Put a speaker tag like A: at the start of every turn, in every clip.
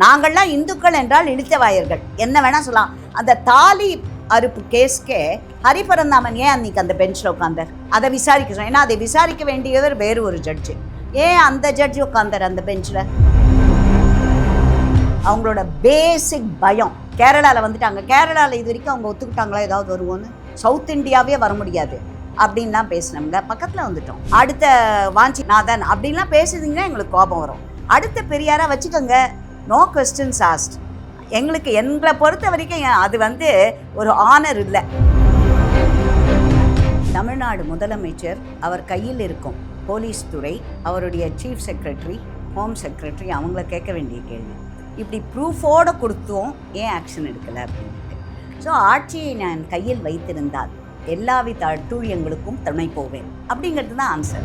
A: நாங்கள்லாம் இந்துக்கள் என்றால் இழித்தவாயர்கள் என்ன வேணா சொல்லலாம். அந்த தாலி அறுப்பு கேஸ்க்கே ஹரிபரந்தாமன் ஏன் அன்னைக்கு அந்த பெஞ்சில் உட்காந்தார்? அதை விசாரிக்க ஏன்னா அதை விசாரிக்க வேண்டியவர் வேறு ஒரு ஜட்ஜு. ஏன் அந்த ஜட்ஜி உட்காந்தார் அந்த பெஞ்சில்? அவங்களோட பேசிக் பயம். கேரளாவில் வந்துட்டாங்க. கேரளாவில் இது வரைக்கும் அவங்க ஒத்துக்கிட்டாங்களா ஏதாவது வருவோன்னு? சவுத் இந்தியாவே வர முடியாது அப்படின்லாம் பேசினவங்க பக்கத்தில் வந்துட்டோம். அடுத்த வாஞ்சிநாதன் அப்படின்லாம் பேசுறீங்கன்னா எங்களுக்கு கோபம் வரும். அடுத்த பெரியாரா வச்சுக்கோங்க, நோ கொஸ்டின்ஸ் ஆஸ்ட். எங்களை பொறுத்த வரைக்கும் அது ஒரு ஆனர் இல்லை. தமிழ்நாடு முதலமைச்சர் அவர் கையில் இருக்கும் போலீஸ் துறை, அவருடைய சீஃப் செக்ரட்டரி, ஹோம் செக்ரட்டரி அவங்கள கேட்க வேண்டிய கேள்வி, இப்படி ப்ரூஃபோடு கொடுத்தும் ஏன் ஆக்ஷன் எடுக்கலை அப்படின்ட்டு. ஸோ ஆட்சியை நான் கையில் வைத்திருந்தால் எல்லாவித அட்டூழியங்களுக்கும் துணை போவேன் அப்படிங்கிறது தான் ஆன்சர்.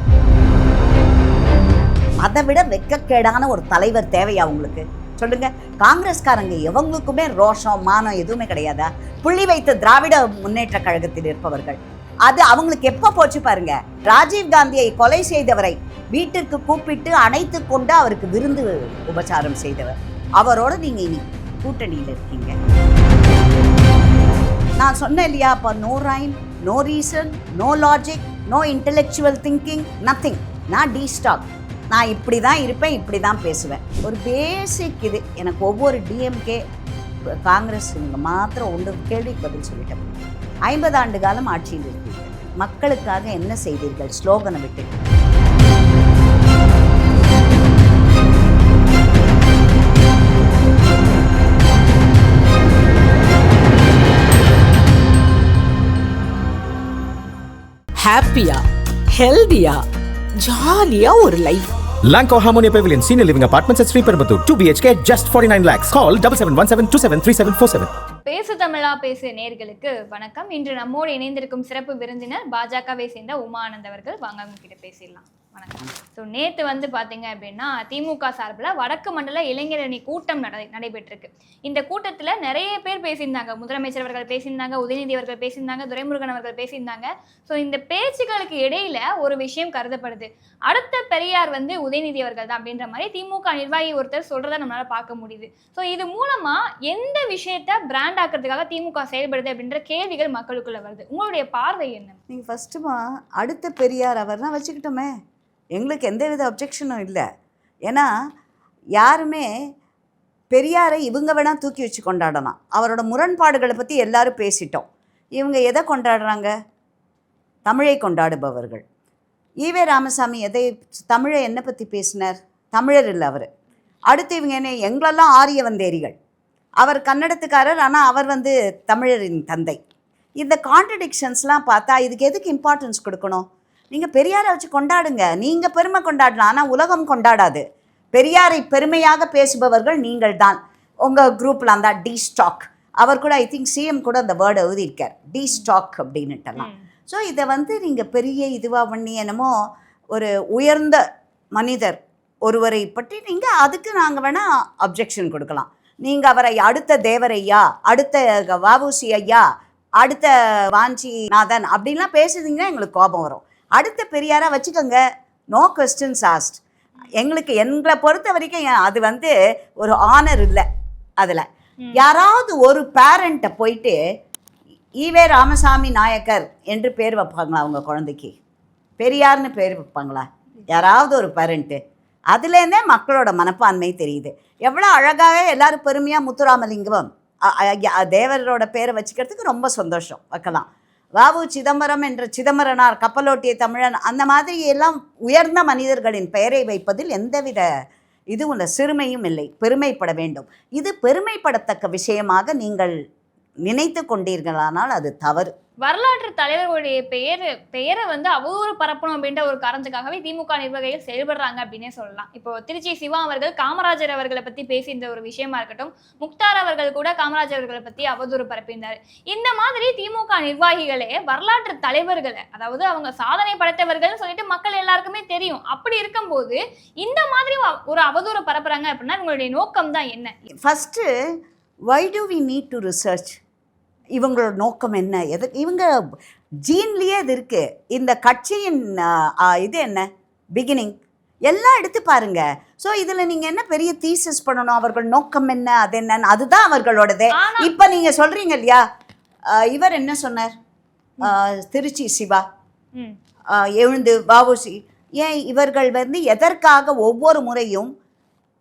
A: அதை விட வெட்கக்கேடான ஒரு தலைவர் தேவையா உங்களுக்கு? சொல்லுங்க. காங்கிரஸ்காரங்க எவங்களுக்குமே ரோஷம் மானம் எதுவுமே கிடையாதா? புள்ளி வைத்த திராவிட முன்னேற்ற கழகத்தில் இருப்பவர்கள் அது அவங்களுக்கு எப்போ போச்சு பாருங்க. ராஜீவ் காந்தியை கொலை செய்தவரை வீட்டிற்கு கூப்பிட்டு அணைத்து கொண்டு அவருக்கு விருந்து உபச்சாரம் செய்தவர், அவரோட நீங்க இனி கூட்டணியில் இருக்கீங்க. நான் சொன்னேன் இல்லையா, அப்போ no rhyme, no reason, no logic, no intellectual thinking, nothing. நான் டி ஸ்டாக். நான் இப்படி தான் இருப்பேன், இப்படி தான் பேசுவேன். ஒரு பேசிக் இது. எனக்கு ஒவ்வொரு டிஎம்கே காங்கிரஸ் இவங்க மாத்திரம் ஒன்று கேள்விக்கு பதில் சொல்லிட்டேன். 50 ஆண்டு காலம் ஆட்சியில் இருக்கீர்கள், மக்களுக்காக என்ன செய்தீர்கள்? ஸ்லோகனை விட்டு
B: ஹாப்பியா, ஹெல்தியா, ஜாலியா ஒரு life.
C: Lanco Harmonia Pavilion Senior Living Apartments at Sri Perambatoor, 2 BHK, just 49 lakhs. Call 7717273747.
D: பேசு தமிழா பேசு நேயர்களுக்கு வணக்கம். இன்று நம்மோடு இணைந்திருக்கும் சிறப்பு விருந்தினர் பாஜகவை சேர்ந்த உமானந்த் அவர்கள். வாங்க அவங்க கிட்ட பேசிடலாம். வணக்கம். ஸோ நேற்று பார்த்தீங்க அப்படின்னா திமுக சார்பில் வடக்கு மண்டல இளைஞரணி கூட்டம் நடைபெற்றிருக்கு. இந்த கூட்டத்தில் நிறைய பேர் பேசியிருந்தாங்க. முதலமைச்சர் அவர்கள் பேசியிருந்தாங்க, உதயநிதி அவர்கள் பேசியிருந்தாங்க, துரைமுருகன் அவர்கள் பேசியிருந்தாங்க. ஸோ இந்த பேச்சுக்களுக்கு இடையில ஒரு விஷயம் கருதப்படுது. அடுத்த பெரியார் உதயநிதி அவர்கள் தான் அப்படின்ற மாதிரி திமுக நிர்வாகி ஒருத்தர் சொல்றதை நம்மளால பார்க்க முடியுது. ஸோ இது மூலமா எந்த விஷயத்த பிராண்ட் ஆக்கிறதுக்காக திமுக செயல்படுது அப்படின்ற கேள்விகள் மக்களுக்குள்ள வருது. உங்களுடைய பார்வை என்ன?
A: நீங்க ஃபர்ஸ்ட்டுமா அடுத்த பெரியார் அவர்னா வச்சுக்கிட்டோமே, எங்களுக்கு எந்தவித அப்ஜெக்ஷனும் இல்லை. ஏன்னா யாருமே பெரியாரை இவங்க வேணால் தூக்கி வச்சு கொண்டாடலாம். அவரோட முரண்பாடுகளை பற்றி எல்லாரும் பேசிட்டோம். இவங்க எதை கொண்டாடுறாங்க? தமிழை கொண்டாடுபவர்கள். ஈவே ராமசாமி தமிழை என்ன பற்றி பேசினார்? தமிழர் இல்லை அவர். அடுத்து இவங்க என்ன, எங்களெல்லாம் ஆரிய வந்தேரிகள். அவர் கன்னடத்துக்காரர், ஆனால் அவர் தமிழரின் தந்தை. இந்த கான்ட்ரடிக்ஷன்ஸ்லாம் பார்த்தா இதுக்கு எதுக்கு இம்பார்ட்டன்ஸ் கொடுக்கணும்? நீங்கள் பெரியாரை வச்சு கொண்டாடுங்க, நீங்கள் பெருமை கொண்டாடலாம், ஆனால் உலகம் கொண்டாடாது. பெரியாரை பெருமையாக பேசுபவர்கள் நீங்கள் தான். உங்கள் குரூப்பில் அந்த டி ஸ்டாக், அவர் கூட ஐ திங்க் சிஎம் கூட அந்த வேர்டை எழுதியிருக்கார், டி ஸ்டாக் அப்படின்னுட்டெல்லாம். ஸோ இதை நீங்கள் பெரிய இதுவாக பண்ணி என்னமோ ஒரு உயர்ந்த மனிதர் ஒருவரை பற்றி நீங்கள் அதுக்கு நாங்கள் வேணால் அப்ஜெக்ஷன் கொடுக்கலாம். நீங்கள் அவரை அடுத்த தேவரையா, அடுத்த வஉசி ஐயா, அடுத்த வாஞ்சிநாதன் அப்படின்லாம் பேசுறீங்கன்னா எங்களுக்கு கோபம் வரும். அடுத்த பெரியாரா வச்சுக்கோங்க, நோ கொஸ்டின்ஸ் ஆஸ்ட். எங்களை பொறுத்த வரைக்கும் அது ஒரு ஆனர் இல்லை. அதில் யாராவது ஒரு பேரண்ட்டை போயிட்டு ஈவே ராமசாமி நாயக்கர் என்று பேர் வைப்பாங்களா அவங்க குழந்தைக்கு? பெரியார்னு பேர் வைப்பாங்களா யாராவது ஒரு பேரண்ட்டு? அதுலேருந்தே மக்களோட மனப்பான்மை தெரியுது. எவ்வளோ அழகாக எல்லாரும் பெருமையாக முத்துராமலிங்கம் தேவரோட பேரை வச்சுக்கிறதுக்கு ரொம்ப சந்தோஷம், வைக்கலாம். வஉ சிதம்பரம் என்ற சிதம்பரனார், கப்பலோட்டிய தமிழன், அந்த மாதிரி எல்லாம் உயர்ந்த மனிதர்களின் பெயரை வைப்பதில் எந்தவித இதுவும் இல்லை, சிறுமையும் இல்லை. பெருமைப்பட வேண்டும். இது பெருமைப்படத்தக்க விஷயமாக நீங்கள் நினைத்து கொண்டீர்களானால் அது தவறு.
D: வரலாற்று தலைவர்களுடைய பெயரை அவதூறு பரப்பணும் அப்படின்ற ஒரு காரணத்துக்காகவே திமுக நிர்வாகிகள் செயல்படுறாங்க அப்படின்னே சொல்லலாம். இப்போ திருச்சி சிவா அவர்கள் காமராஜர் அவர்களை பத்தி பேசியிருந்த ஒரு விஷயமா இருக்கட்டும், முக்தார் அவர்கள் கூட காமராஜர் அவர்களை பத்தி அவதூறு பரப்பியிருந்தாரு. இந்த மாதிரி திமுக நிர்வாகிகளே வரலாற்று தலைவர்களை, அதாவது அவங்க சாதனை படைத்தவர்கள் சொல்லிட்டு மக்கள் எல்லாருக்குமே தெரியும். அப்படி இருக்கும்போது இந்த மாதிரி ஒரு அவதூறு பரப்புறாங்க அப்படின்னா இவங்களுடைய நோக்கம் தான் என்ன?
A: First, why do we need to research? இவங்களோட நோக்கம் என்ன? இவங்க ஜீன்லேயே இது இருக்குது. இந்த கட்சியின் இது என்ன பிகினிங், எல்லாம் எடுத்து பாருங்க. ஸோ இதில் நீங்கள் என்ன பெரிய தீசஸ் பண்ணணும், அவர்கள் நோக்கம் என்ன, அது என்னன்னு, அதுதான் அவர்களோடதே. இப்போ நீங்கள் சொல்கிறீங்க இல்லையா, இவர் என்ன சொன்னார், திருச்சி சிவா எழுந்து வஉசி, ஏன் இவர்கள் வந்து எதற்காக ஒவ்வொரு முறையும்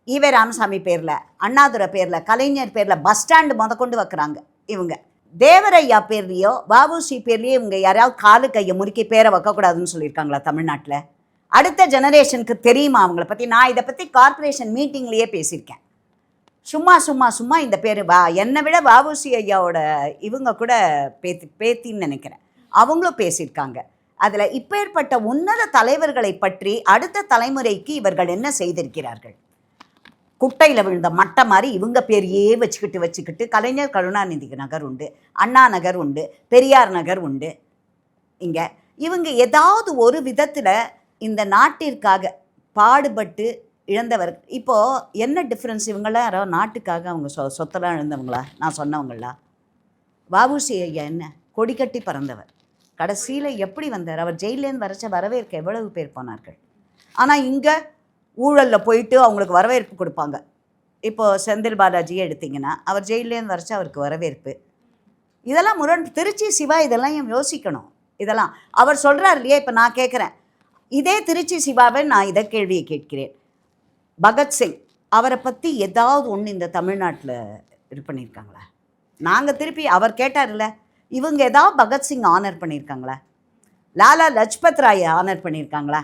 A: ஈவே ராமசாமி பேரில், அண்ணாதுரை பேரில், கலைஞர் பேரில் பஸ் ஸ்டாண்டு முதற்கொண்டு வைக்கிறாங்க. இவங்க தேவரையா பேர்லையோ வஉசி பேர்லையோ இவங்க யாராவது காலு கையை முறுக்கி பேரை வைக்கக்கூடாதுன்னு சொல்லியிருக்காங்களா தமிழ்நாட்டில்? அடுத்த ஜெனரேஷனுக்கு தெரியுமா அவங்கள பற்றி? நான் இதை பற்றி கார்ப்பரேஷன் மீட்டிங்லேயே பேசியிருக்கேன். சும்மா இந்த பேர் என்னை விட வஉசி ஐயாவோட இவங்க கூட பேத்தின்னு நினைக்கிறேன், அவங்களும் பேசியிருக்காங்க. அதில் இப்பேற்பட்ட உன்னத தலைவர்களை பற்றி அடுத்த தலைமுறைக்கு இவர்கள் என்ன செய்திருக்கிறார்கள்? குட்டையில் விழுந்த மட்டை மாதிரி இவங்க பேரையே வச்சுக்கிட்டு கலைஞர் கருணாநிதி நகர் உண்டு, அண்ணா நகர் உண்டு, பெரியார் நகர் உண்டு. இங்கே இவங்க ஏதாவது ஒரு விதத்தில் இந்த நாட்டிற்காக பாடுபட்டு இழந்தவர். இப்போது என்ன டிஃப்ரென்ஸ், இவங்களாம் யாரோ நாட்டுக்காக அவங்க சொத்தெல்லாம் இழந்தவங்களா? நான் சொன்னவங்களா? வஉசி ஐயா என்ன கொடி கட்டி பறந்தவர், கடைசியில் எப்படி வந்தார்? அவர் ஜெயிலேருந்து வரைச்ச வரவேற்க எவ்வளவு பேர் போனார்கள். ஆனால் இங்கே ஊழலில் போயிட்டு அவங்களுக்கு வரவேற்பு கொடுப்பாங்க. இப்போது செந்தில் பாலாஜியை எடுத்திங்கன்னா அவர் ஜெயிலேருந்து வரைச்சா அவருக்கு வரவேற்பு. இதெல்லாம் திருச்சி சிவா இதெல்லாம் யோசிக்கணும். இதெல்லாம் அவர் சொல்கிறார் இல்லையா. இப்போ நான் கேட்குறேன், இதே திருச்சி சிவாவை நான் இதை கேள்வியை கேட்கிறேன், பகத்சிங் அவரை பற்றி ஏதாவது ஒன்று இந்த தமிழ்நாட்டில் இது பண்ணியிருக்காங்களா? நாங்கள் திருப்பி அவர் கேட்டார்ல, இவங்க ஏதாவது பகத்சிங் ஆனர் பண்ணியிருக்காங்களா? லாலா லஜ்பத் ராயை ஆனர் பண்ணியிருக்காங்களா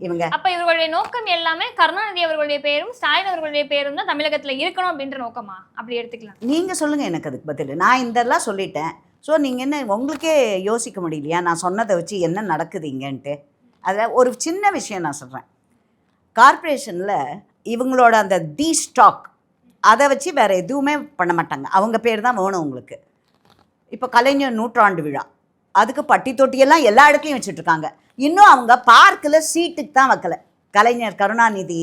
A: இவங்க?
D: அப்ப இவர்களுடைய நோக்கம் எல்லாமே கருணாநிதி அவர்களுடைய பேரும் ஸ்டாலின் அவர்களுடைய பேரும் தான் தமிழகத்துல இருக்கணும் அப்படின்ற நோக்கமா? அப்படி எடுத்துக்கலாம்.
A: நீங்க சொல்லுங்க எனக்கு அதுக்கு பதில். நான் இதெல்லாம் சொல்லிட்டேன். ஸோ நீங்கள் என்ன உங்களுக்கே யோசிக்க முடியலையா நான் சொன்னதை வச்சு என்ன நடக்குது இங்கன்ட்டு? அதில் ஒரு சின்ன விஷயம் நான் சொல்கிறேன். கார்ப்பரேஷனில் இவங்களோட அந்த தி ஸ்டாக் அதை வச்சு வேறு எதுவுமே பண்ண மாட்டாங்க. அவங்க பேர் தான் வேணும் உங்களுக்கு. இப்போ கலைஞர் நூற்றாண்டு விழா, அதுக்கு பட்டி தொட்டியெல்லாம் எல்லா இடத்துலையும் வச்சுட்ருக்காங்க. இன்னும் அவங்க பார்க்கில் சீட்டுக்கு தான் வைக்கலை, கலைஞர் கருணாநிதி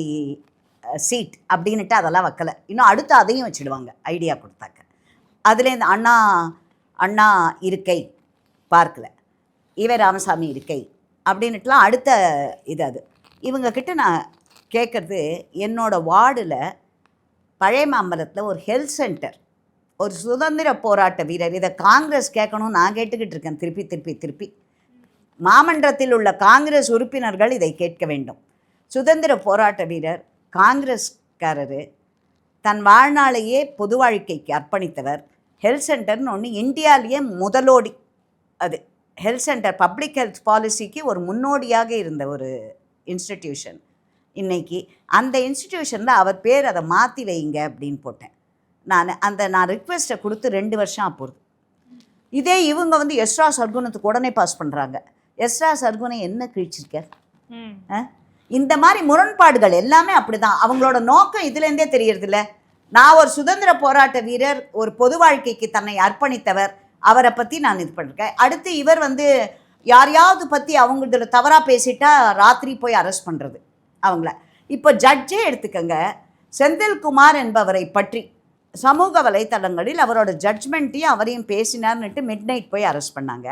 A: சீட் அப்படின்ட்டு அதெல்லாம் வைக்கலை. இன்னும் அடுத்து அதையும் வச்சுடுவாங்க ஐடியா கொடுத்தாக்க. அதுலேருந்து அண்ணா இருக்கை பார்க்கில், ஈவே ராமசாமி இருக்கை அப்படின்ட்டுலாம் அடுத்த இது. அது இவங்கக்கிட்ட நான் கேட்குறது, என்னோடய வார்டில் பழைய மாம்பலத்தில் ஒரு ஹெல்த் சென்டர், ஒரு சுதந்திர போராட்ட வீரர், இதை காங்கிரஸ் கேட்கணும் நான் கேட்டுக்கிட்டு இருக்கேன் திருப்பி. மாமன்றத்தில் உள்ள காங்கிரஸ் உறுப்பினர்கள் இதை கேட்க வேண்டும். சுதந்திர போராட்ட வீரர், காங்கிரஸ்காரரு, தன் வாழ்நாளையே பொது வாழ்க்கைக்கு அர்ப்பணித்தவர். ஹெல்த் சென்டர்னு ஒன்று இந்தியாவிலேயே முதலோடி. அது ஹெல்த் சென்டர் பப்ளிக் ஹெல்த் பாலிசிக்கு ஒரு முன்னோடியாக இருந்த ஒரு இன்ஸ்டிடியூஷன். இன்றைக்கி அந்த இன்ஸ்டிடியூஷனில் அவர் பேர் அதை மாற்றி வைங்க அப்படின்னு போட்டேன். நான் ரிக்வெஸ்ட்டை கொடுத்து 2 வருஷம் போகுது. இதே இவங்க வந்து எஸ்ரா சர்க்குணத்துக்கு உடனே பாஸ் பண்ணுறாங்க. எஸ்ரா சர்க்குணை என்ன கிழிச்சிருக்கார்? இந்த மாதிரி முரண்பாடுகள் எல்லாமே அப்படி தான். அவங்களோட நோக்கம் இதுலேருந்தே தெரியறதில்ல. நான் ஒரு சுதந்திர போராட்ட வீரர், ஒரு பொது வாழ்க்கைக்கு தன்னை அர்ப்பணித்தவர், அவரை பற்றி நான் இது பண்ணிருக்கேன். அடுத்து இவர் வந்து யாரையாவது பற்றி அவங்களோட தவறாக பேசிட்டா ராத்திரி போய் அரெஸ்ட் பண்ணுறது அவங்கள. இப்போ ஜட்ஜே எடுத்துக்கங்க, செந்தில்குமார் என்பவரை பற்றி சமூக வலைத்தளங்களில் அவரோட ஜட்ஜ்மெண்ட்டையும் அவரையும் பேசினார்னுட்டு மிட்நைட் போய் அரெஸ்ட் பண்ணாங்க.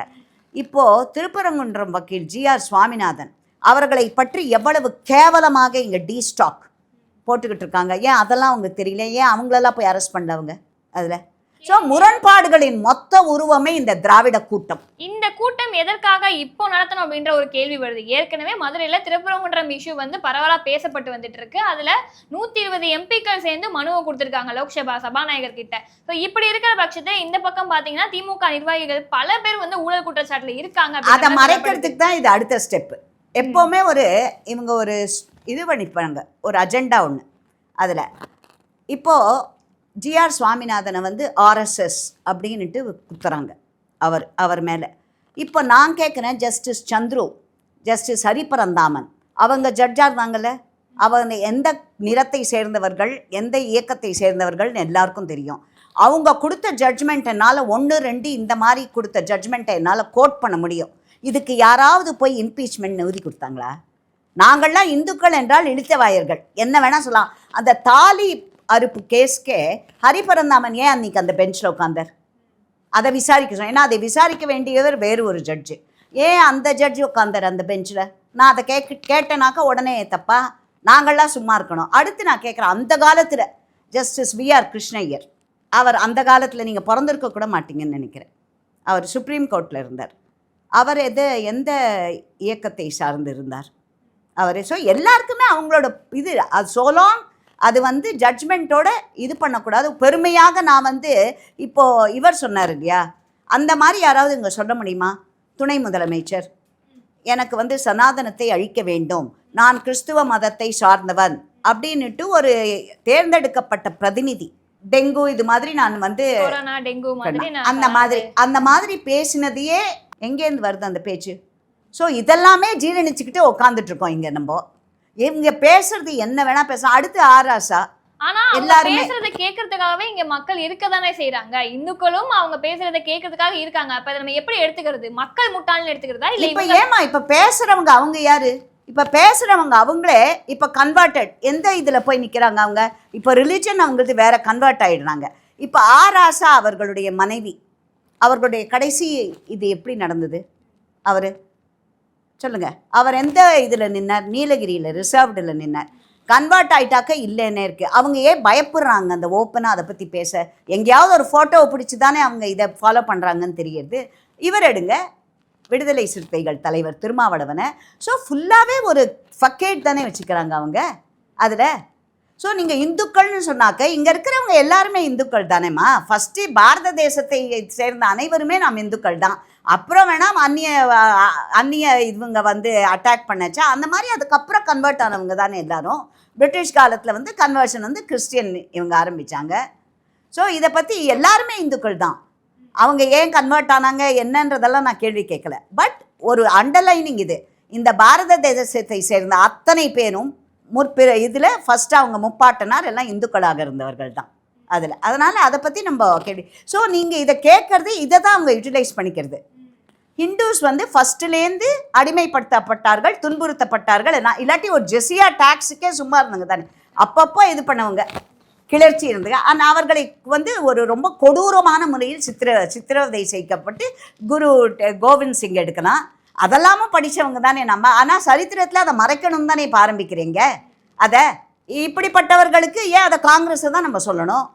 A: இப்போது திருப்பரங்குன்றம் வக்கீல் GR சுவாமிநாதன் அவர்களை பற்றி எவ்வளவு கேவலமாக இங்கே டி ஸ்டாக் போட்டுக்கிட்டு இருக்காங்க. ஏன் அதெல்லாம் அவங்க தெரியல? ஏன் அவங்களெல்லாம் போய் அரெஸ்ட் பண்ணவங்க? அதில் ஸோ முரண்பாடுகளின் மொத்த உருவமே இந்த திராவிட கூட்டம்.
D: இந்த கூட்டம் எதற்காக இப்போ நடத்தணும் அப்படின்ற ஒரு கேள்வி வருது. ஏற்கனவே மதுரையில் திருப்பரங்குன்றம் இஷ்யூ வந்து பரவலாக பேசப்பட்டு வந்துட்டு இருக்கு. அதில் 120 MPக்கள் சேர்ந்து மனுவை கொடுத்துருக்காங்க லோக்சபா சபாநாயகர் கிட்ட. ஸோ இப்படி இருக்கிற பட்சத்தை இந்த பக்கம் பார்த்தீங்கன்னா திமுக நிர்வாகிகள் பல பேர் வந்து ஊழல் குற்றச்சாட்டில் இருக்காங்க.
A: அதை மறைக்கிறதுக்கு தான் இது அடுத்த ஸ்டெப்பு. எப்போவுமே இவங்க ஒரு இது பண்ணிப்பாங்க, ஒரு அஜெண்டா ஒன்று. அதில் இப்போது GR சுவாமிநாதனை வந்து RSS அப்படின்ட்டு குத்துறாங்க அவர் மேலே. இப்போ நான் கேட்குறேன், ஜஸ்டிஸ் சந்துரு, ஜஸ்டிஸ் ஹரிபரந்தாமன் அவங்க ஜட்ஜாக இருந்தாங்கல்ல, அவங்க எந்த நிறத்தை சேர்ந்தவர்கள், எந்த இயக்கத்தை சேர்ந்தவர்கள்னு எல்லாருக்கும் தெரியும். அவங்க கொடுத்த ஜட்ஜ்மெண்ட் என்னால் 1, 2 இந்த மாதிரி கொடுத்த ஜட்ஜ்மெண்ட்டை என்னால் கோட் பண்ண முடியும். இதுக்கு யாராவது போய் இம்பீச்மெண்ட் எழுதி கொடுத்தாங்களா? நாங்கள்லாம் இந்துக்கள் என்றால் இழுத்தவாயர்கள், என்ன வேணால் சொல்லலாம். அந்த தாலி அறுப்பு கேஸ்க்கே ஹரிபரந்தாமன் ஏன் அன்றைக்கி அந்த பெஞ்சில் உட்காந்தார்? அதை விசாரிக்க சொன்னேன். ஏன்னா அதை விசாரிக்க வேண்டியவர் வேறு ஒரு ஜட்ஜு. ஏன் அந்த ஜட்ஜு உட்காந்தார் அந்த பெஞ்சில்? நான் அதை கேட்டேனாக்கா உடனே தப்பா நாங்கள்லாம் சும்மா இருக்கணும். அடுத்து நான் கேட்குறேன், அந்த காலத்தில் ஜஸ்டிஸ் V.R. கிருஷ்ணய்யர், அவர் அந்த காலத்தில் நீங்கள் பிறந்திருக்க கூட மாட்டீங்கன்னு நினைக்கிறேன். அவர் சுப்ரீம் கோர்ட்டில் இருந்தார். அவர் எந்த இயக்கத்தை சார்ந்து இருந்தார் அவர்? ஸோ எல்லாருக்குமே அவங்களோட இது அது சோலாங் அது வந்து ஜட்ஜ்மெண்ட்டோட இது பண்ணக்கூடாது. பெருமையாக நான் வந்து இப்போது இவர் சொன்னார் இல்லையா, அந்த மாதிரி யாராவது இங்கே சொல்ல முடியுமா? துணை முதலமைச்சர் எனக்கு வந்து சனாதனத்தை அழிக்க வேண்டும், நான் கிறிஸ்துவ மதத்தை சார்ந்தவன் அப்படின்னுட்டு ஒரு தேர்ந்தெடுக்கப்பட்ட பிரதிநிதி, டெங்கு இது மாதிரி நான் வந்து அந்த மாதிரி பேசினதையே எங்கேருந்து வருது அந்த பேச்சு? ஸோ இதெல்லாமே ஜீரணிச்சுக்கிட்டு உட்காந்துட்ருக்கோம் இங்கே. நம்ம இவங்க பேசுறது என்ன வேணா பேசலாம். அடுத்து ஆராசா,
D: ஆனா எல்லாரும் பேசுறத கேட்கறதுக்காகவே இங்க மக்கள் இருக்கதானே செய்யறாங்க. இந்துக்களும் அவங்க பேசுறத கேட்கறதுக்காக இருக்காங்க. அப்ப நம்ம எப்படி எடுத்துக்கிறது? மக்கள் முட்டாள்னு எடுத்துக்கிறதா இல்ல?
A: இப்ப ஏமா இப்ப பேசுறவங்க அவங்க யாரு? இப்ப பேசுறவங்க அவங்களே இப்ப கன்வெர்டட் எந்த இதுல போய் நிக்கிறாங்க? அவங்க இப்ப ரிலிஜன் அவங்களுக்கு வேற கன்வெர்ட் ஆயிடுறாங்க. இப்ப ஆராசா அவர்களுடைய மனைவி, அவர்களுடைய கடைசி இது எப்படி நடந்தது? அவரு சொல்லுங்க, அவர் எந்த இதில் நின்னார்? நீலகிரியில் ரிசர்வ்டில் நின்னார். கன்வெர்ட் ஆகிட்டாக்க இல்லைன்னே இருக்குது. அவங்க ஏன் பயப்படுறாங்க அந்த ஓப்பனாக அதை பற்றி பேச? எங்கேயாவது ஒரு ஃபோட்டோவை பிடிச்சி தானே அவங்க இதை ஃபாலோ பண்ணுறாங்கன்னு தெரியுது. இவர் எடுங்க, விடுதலை சிறுத்தைகள் தலைவர் திருமாவளவனை. ஸோ ஃபுல்லாகவே ஒரு ஃபக்கேட் தானே வச்சுக்கிறாங்க அவங்க அதில். ஸோ நீங்கள் இந்துக்கள்னு சொன்னாக்க இங்கே இருக்கிறவங்க எல்லாருமே இந்துக்கள் தானேம்மா. ஃபஸ்ட்டு பாரத தேசத்தை சேர்ந்த அனைவருமே நாம் இந்துக்கள் தான். அப்புறம் வேணாம் அந்நிய இவங்க வந்து அட்டாக் பண்ணச்சா அந்த மாதிரி அதுக்கப்புறம் கன்வெர்ட் ஆனவங்க தானே எல்லாரும். பிரிட்டிஷ் காலத்தில் வந்து கன்வர்ஷன் வந்து கிறிஸ்டியன் இவங்க ஆரம்பித்தாங்க. ஸோ இதை பற்றி எல்லாருமே இந்துக்கள் தான். அவங்க ஏன் கன்வெர்ட் ஆனாங்க என்னன்றதெல்லாம் நான் கேள்வி கேட்கல. பட் ஒரு அண்டர்லைனிங் இது, இந்த பாரத தேசத்தை சேர்ந்த அத்தனை பேரும் இதில் ஃபஸ்ட்டு அவங்க முப்பாட்டனார் எல்லாம் இந்துக்களாக இருந்தவர்கள் தான் அதில். அதனால் அதை பற்றி நம்ம கேள்வி. ஸோ நீங்கள் இதை கேட்குறது, இதை தான் அவங்க யூட்டிலைஸ் பண்ணிக்கிறது. ஹிந்துஸ் வந்து ஃபஸ்ட்டுலேருந்து அடிமைப்படுத்தப்பட்டார்கள், துன்புறுத்தப்பட்டார்கள். இல்லாட்டி ஒரு ஜெசியா டாக்ஸுக்கே சும்மா இருந்தாங்க தானே, அப்பப்போ இது பண்ணவங்க கிளர்ச்சி இருந்தது. ஆனால் அவர்களை வந்து ஒரு ரொம்ப கொடூரமான முறையில் சித்திரவதை செய்யப்பட்டு குரு கோவிந்த் சிங் எடுக்கலாம். அதெல்லாமும் படித்தவங்க தானே நம்ம. ஆனால் சரித்திரத்தில் அதை மறைக்கணும் தானே இப்போ ஆரம்பிக்கிறீங்க. அதை இப்படிப்பட்டவர்களுக்கு ஏன் அதை காங்கிரஸை தான் நம்ம சொல்லணும்?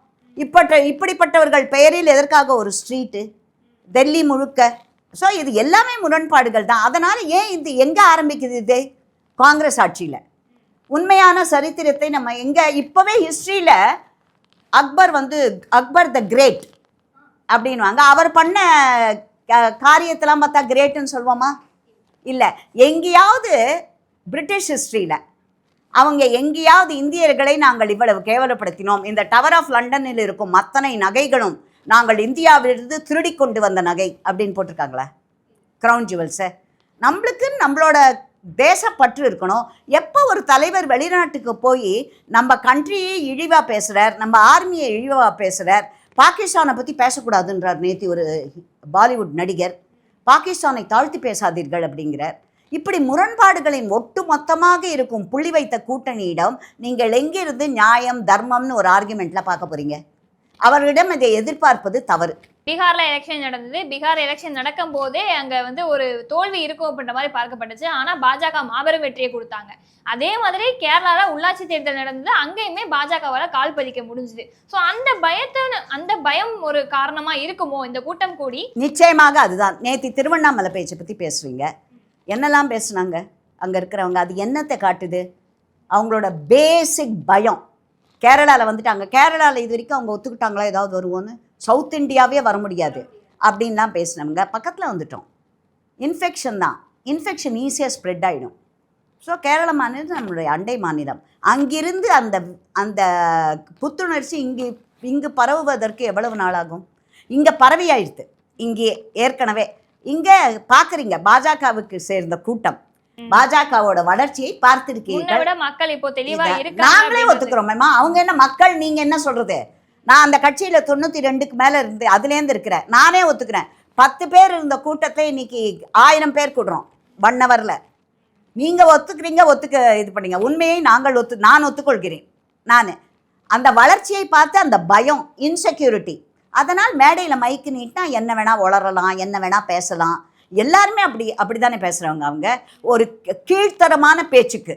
A: இப்படிப்பட்டவர்கள் பெயரில் எதற்காக ஒரு ஸ்ட்ரீட்டு டெல்லி முழுக்க? ஸோ இது எல்லாமே முரண்பாடுகள் தான். அதனால் ஏன் இது எங்கே ஆரம்பிக்குது? இது காங்கிரஸ் ஆட்சியில். உண்மையான சரித்திரத்தை நம்ம எங்கே இப்போவே ஹிஸ்ட்ரியில் அக்பர் த கிரேட் அப்படின்வாங்க. அவர் பண்ண காரியத்தெல்லாம் பார்த்தா கிரேட்டுன்னு சொல்வோமா? இல்லை. எங்கேயாவது பிரிட்டிஷ் ஹிஸ்ட்ரியில் அவங்க எங்கேயாவது இந்தியர்களை நாங்கள் இவ்வளவு கேவலப்படுத்தினோம், இந்த டவர் ஆஃப் லண்டனில் இருக்கும் அத்தனை நகைகளும் நாங்கள் இந்தியாவிலிருந்து திருடி கொண்டு வந்த நகை அப்படின்னு போட்டிருக்காங்களா? க்ரௌன் ஜுவல்ஸை. நம்மளுக்கு நம்மளோட தேசப்பற்று இருக்கணும். எப்போ ஒரு தலைவர் வெளிநாட்டுக்கு போய் நம்ம கண்ட்ரியை இழிவாக பேசுகிறார், நம்ம ஆர்மியை இழிவாக பேசுகிறார், பாகிஸ்தானை பற்றி பேசக்கூடாதுன்றார் நேற்று ஒரு பாலிவுட் நடிகர், பாகிஸ்தானை தாழ்த்தி பேசாதீர்கள் அப்படிங்கிறார். இப்படி முரண்பாடுகளின் ஒட்டு மொத்தமாக இருக்கும் புள்ளி வைத்த கூட்டணியிடம் நீங்கள் எங்கிருந்து நியாயம் தர்மம்னு ஒரு ஆர்குமெண்ட்டில் பார்க்க போகிறீங்க? அவர்களிடம் இதை எதிர்பார்ப்பது தவறு.
D: பீகார்ல எலெக்ஷன் நடந்தது. பீகார் எலெக்ஷன் நடக்கும் போதே அங்க வந்து ஒரு தோல்வி இருக்கும் அப்படின்ற மாதிரி பார்க்கப்பட்டுச்சு. ஆனா பாஜக மாபெரும் வெற்றியை கொடுத்தாங்க. அதே மாதிரி கேரளால உள்ளாட்சி தேர்தல் நடந்தது. அங்கேயுமே பாஜகவால கால் பதிக்க முடிஞ்சுது. ஸோ அந்த பயம் ஒரு காரணமா இருக்குமோ இந்த கூட்டம் கூடி? நிச்சயமாக அதுதான். நேற்று திருவண்ணாமலை பேச்சை பற்றி பேசுவீங்க, என்னெல்லாம் பேசுனாங்க அங்கே இருக்கிறவங்க? அது என்னத்தை காட்டுது? அவங்களோட பேசிக் பயம். கேரளாவில் வந்துட்டாங்க. கேரளாவில் இது வரைக்கும் அவங்க ஒத்துக்கிட்டாங்களா ஏதாவது வருவோன்னு? சவுத் இந்தியாவே வர முடியாது அப்படின்லாம் பேசினவங்க பக்கத்தில் வந்துட்டோம். இன்ஃபெக்ஷன் தான், இன்ஃபெக்ஷன் ஈஸியாக ஸ்ப்ரெட் ஆகிடும். ஸோ கேரள மாநிலம் நம்மளுடைய அண்டை மாநிலம். அங்கிருந்து அந்த அந்த புத்துணர்ச்சி இங்கு பரவுவதற்கு எவ்வளவு நாளாகும்? இங்கே பரவியாயிடுது. இங்கே ஏற்கனவே இங்கே பார்க்குறீங்க பாஜகவுக்கு சேர்ந்த கூட்டம், பாஜகவோட வளர்ச்சியை பார்த்திருக்கீங்க. மக்கள் இப்போ தெளிவா இருக்கு, நாங்களே ஒத்துக்கிறோம். அவங்க என்ன மக்கள், நீங்க என்ன சொல்றது? நான் அந்த கட்சியில 92க்கு மேல இருந்து அதுலேருந்து இருக்கிறேன், நானே ஒத்துக்கிறேன். 10 பேர் இருந்த கூட்டத்தை இன்னைக்கு 1000 பேர் கூடுறோம் 1 ஹவர்ல. நீங்க ஒத்துக்கிறீங்க, இது பண்ணீங்க. உண்மையை நான் ஒத்துக்கொள்கிறேன். நான் அந்த வளர்ச்சியை பார்த்து அந்த பயம், இன்செக்யூரிட்டி, அதனால் மேடையில் மைக்கு நீட்டினா என்ன வேணால் உளரலாம், என்ன வேணால் பேசலாம். எல்லாருமே அப்படி தானே பேசுகிறவங்க. அவங்க ஒரு கீழ்த்தரமான பேச்சுக்கு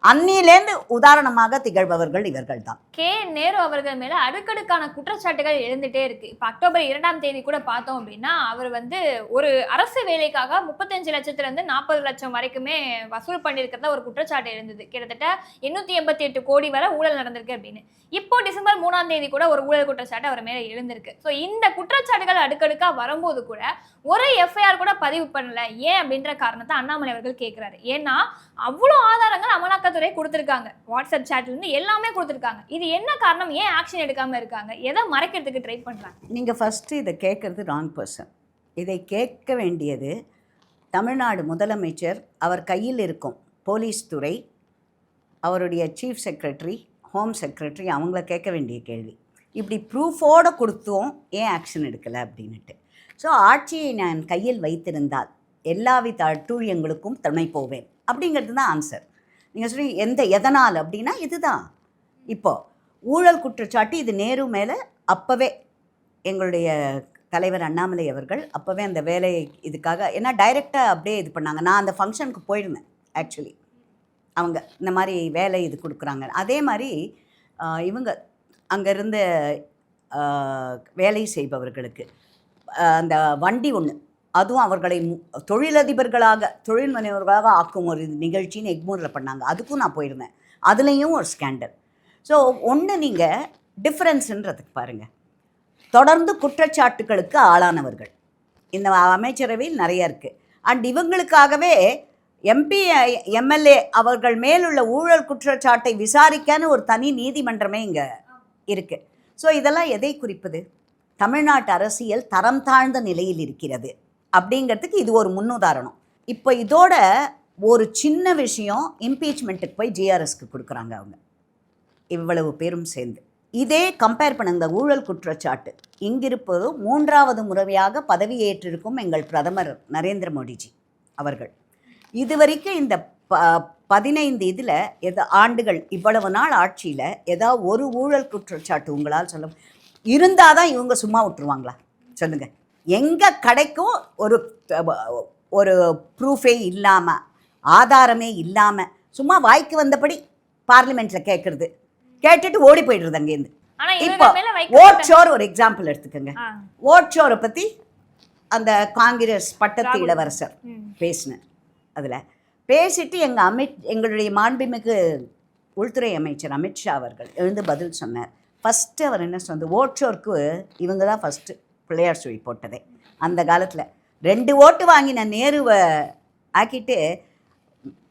A: அன்னிலேருந்து உதாரணமாக திகழ்பவர்கள் இவர்கள் தான்.
D: கே நேரு அவர்கள் மேல அடுக்கடுக்கான குற்றச்சாட்டுகள் எழுந்துட்டே இருக்கு. இப்ப அக்டோபர் 2ஆம் தேதி கூட பார்த்தோம் அப்படின்னா அவர் வந்து ஒரு அரசு வேலைக்காக 35 லட்சத்துல இருந்து 40 லட்சம் வரைக்குமே வசூல் பண்ணியிருக்கிறதா ஒரு குற்றச்சாட்டு எழுந்தது. கிட்டத்தட்ட 888 கோடி வரை ஊழல் நடந்திருக்கு அப்படின்னு. இப்போ டிசம்பர் 3ஆம் தேதி கூட ஒரு ஊழல் குற்றச்சாட்டு அவர் மேல எழுந்திருக்கு. ஸோ இந்த குற்றச்சாட்டுகள் அடுக்கடுக்கா வரும்போது கூட ஒரு எஃப்ஐஆர் கூட பதிவு பண்ணல. ஏன் அப்படின்ற காரணத்தை அண்ணாமலை அவர்கள் கேட்கிறாரு. ஏன்னா அவ்வளோ ஆதாரங்கள் அமலாக்கத்துறை கொடுத்துருக்காங்க, வாட்ஸ்அப் சாட்ல இருந்து எல்லாமே கொடுத்துருக்காங்க. இது என்ன காரணம்? ஏன் ஆக்ஷன் எடுக்காம இருக்காங்க? எதை மறைக்கிறதுக்கு ட்ரை பண்றாங்க?
A: நீங்கள் ஃபஸ்ட்டு இதை கேட்குறது ராங் பர்சன். இதை கேட்க வேண்டியது தமிழ்நாடு முதலமைச்சர், அவர் கையில் இருக்கும் போலீஸ் துறை, அவருடைய சீஃப் செக்ரட்டரி, ஹோம் செக்ரட்டரி, அவங்கள கேட்க வேண்டிய கேள்வி. இப்படி ப்ரூஃபோடு கொடுத்தும் ஏன் ஆக்ஷன் எடுக்கலை அப்படின்ட்டு. ஸோ ஆட்சியை நான் கையில் வைத்திருந்தால் எல்லாவித அட்டூழியங்களுக்கும் துணை போவேன் அப்படிங்கிறது தான் ஆன்சர். நீங்கள் சொல்லி எதனால் அப்படின்னா இதுதான். இப்போது ஊழல் குற்றச்சாட்டு இது நேரு மேலே அப்போவே எங்களுடைய தலைவர் அண்ணாமலை அவர்கள் அப்போவே அந்த வேலையை இதுக்காக, ஏன்னா டைரெக்டாக அப்படியே இது பண்ணாங்க. நான் அந்த ஃபங்க்ஷனுக்கு போயிருந்தேன் ஆக்சுவலி. அவங்க இந்த மாதிரி வேலை இது கொடுக்குறாங்க. அதே மாதிரி இவங்க அங்கேருந்து வேலை செய்பவர்களுக்கு அந்த வண்டி ஒன்று, அதுவும் அவர்களை தொழிலதிபர்களாக தொழில் முனைவர்களாக ஆக்கும் ஒரு நிகழ்ச்சின்னு எக்மூரில் பண்ணாங்க. அதுக்கும் நான் போயிருந்தேன். அதுலேயும் ஒரு ஸ்கேண்டல். ஸோ ஒன்று நீங்கள் டிஃப்ரென்ஸுன்றதுக்கு பாருங்கள். தொடர்ந்து குற்றச்சாட்டுகளுக்கு ஆளானவர்கள் இந்த அமைச்சரவையில் நிறைய இருக்குது. அண்ட் இவங்களுக்காகவே எம்பி எம்எல்ஏ அவர்கள் மேலுள்ள ஊழல் குற்றச்சாட்டை விசாரிக்கன்னு ஒரு தனி நீதிமன்றமே இங்கே இருக்குது. ஸோ இதெல்லாம் எதை குறிப்பது? தமிழ்நாட்டு அரசியல் தரம் தாழ்ந்த நிலையில் இருக்கிறது அப்படிங்கிறதுக்கு இது ஒரு முன்னுதாரணம். இப்போ இதோட ஒரு சின்ன விஷயம், இம்பீச்மெண்ட்டுக்கு போய் ஜிஆர்எஸ்க்கு கொடுக்குறாங்க அவங்க இவ்வளவு பேரும் சேர்ந்து. இதே கம்பேர் பண்ண இந்த ஊழல் குற்றச்சாட்டு இங்கிருப்பது 3வது முறையாக பதவியேற்றிருக்கும் எங்கள் பிரதமர் நரேந்திர மோடிஜி அவர்கள். இதுவரைக்கும் இந்த 15 ஆண்டுகள் இவ்வளவு நாள் ஆட்சியில் ஏதாவது ஒரு ஊழல் குற்றச்சாட்டு உங்களால் சொல்ல இருந்தால் தான் இவங்க சும்மா விட்டுருவாங்களா சொல்லுங்கள்? எங்கே கிடைக்கும் ஒரு ப்ரூஃபே இல்லாமல், ஆதாரமே இல்லாமல், சும்மா வாய்க்கு வந்தபடி பார்லிமெண்ட்டில் கேட்டுட்டு ஓடி போய்டுறது அங்கேருந்து. இப்போ ஓட் ஷோர் ஒரு எக்ஸாம்பிள் எடுத்துக்கோங்க. ஓட் ஷோரை பற்றி அந்த காங்கிரஸ் பட்டத்து இளவரசர் பேசினார். அதில் பேசிட்டு எங்களுடைய மாண்புமிகு உள்துறை அமைச்சர் அமித்ஷா அவர்கள் எழுந்து பதில் சொன்னார். ஃபஸ்ட்டு அவர் என்ன சொன்னார்? ஓட் ஷோருக்கு இவங்க தான் ஃபஸ்ட்டு பிள்ளையார் சுழி போட்டதே. அந்த காலத்தில் 2 ஓட்டு வாங்கின நேருவை ஆக்கிட்டு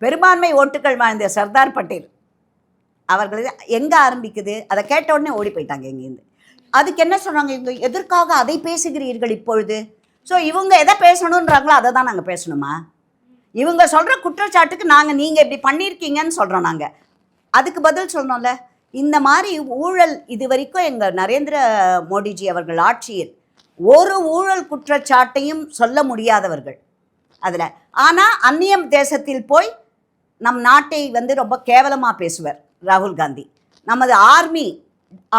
A: பெரும்பான்மை ஓட்டுகள் வாழ்ந்த சர்தார் பட்டேல் அவர்கள் எங்கே ஆரம்பிக்குது? அதை கேட்ட உடனே ஓடி போயிட்டாங்க எங்கேருந்து. அதுக்கு என்ன சொன்னாங்க? இவங்க எதற்காக அதை பேசுகிறீர்கள் இப்பொழுது? ஸோ இவங்க எதை பேசணுன்றாங்களோ அதை தான் நாங்கள் பேசணுமா? இவங்க சொல்கிற குற்றச்சாட்டுக்கு நீங்கள் இப்படி பண்ணியிருக்கீங்கன்னு சொல்கிறோம். நாங்கள் அதுக்கு பதில் சொல்லணும்ல. இந்த மாதிரி ஊழல் இது வரைக்கும் எங்கள் நரேந்திர மோடிஜி அவர்கள் ஆட்சியில் ஒரு ஊழல் குற்றச்சாட்டையும் சொல்ல முடியாதவர்கள் அதில். ஆனால் அந்நிய தேசத்தில் போய் நம் நாட்டை ரொம்ப கேவலமாக பேசுவார் ராகுல் காந்தி. நமது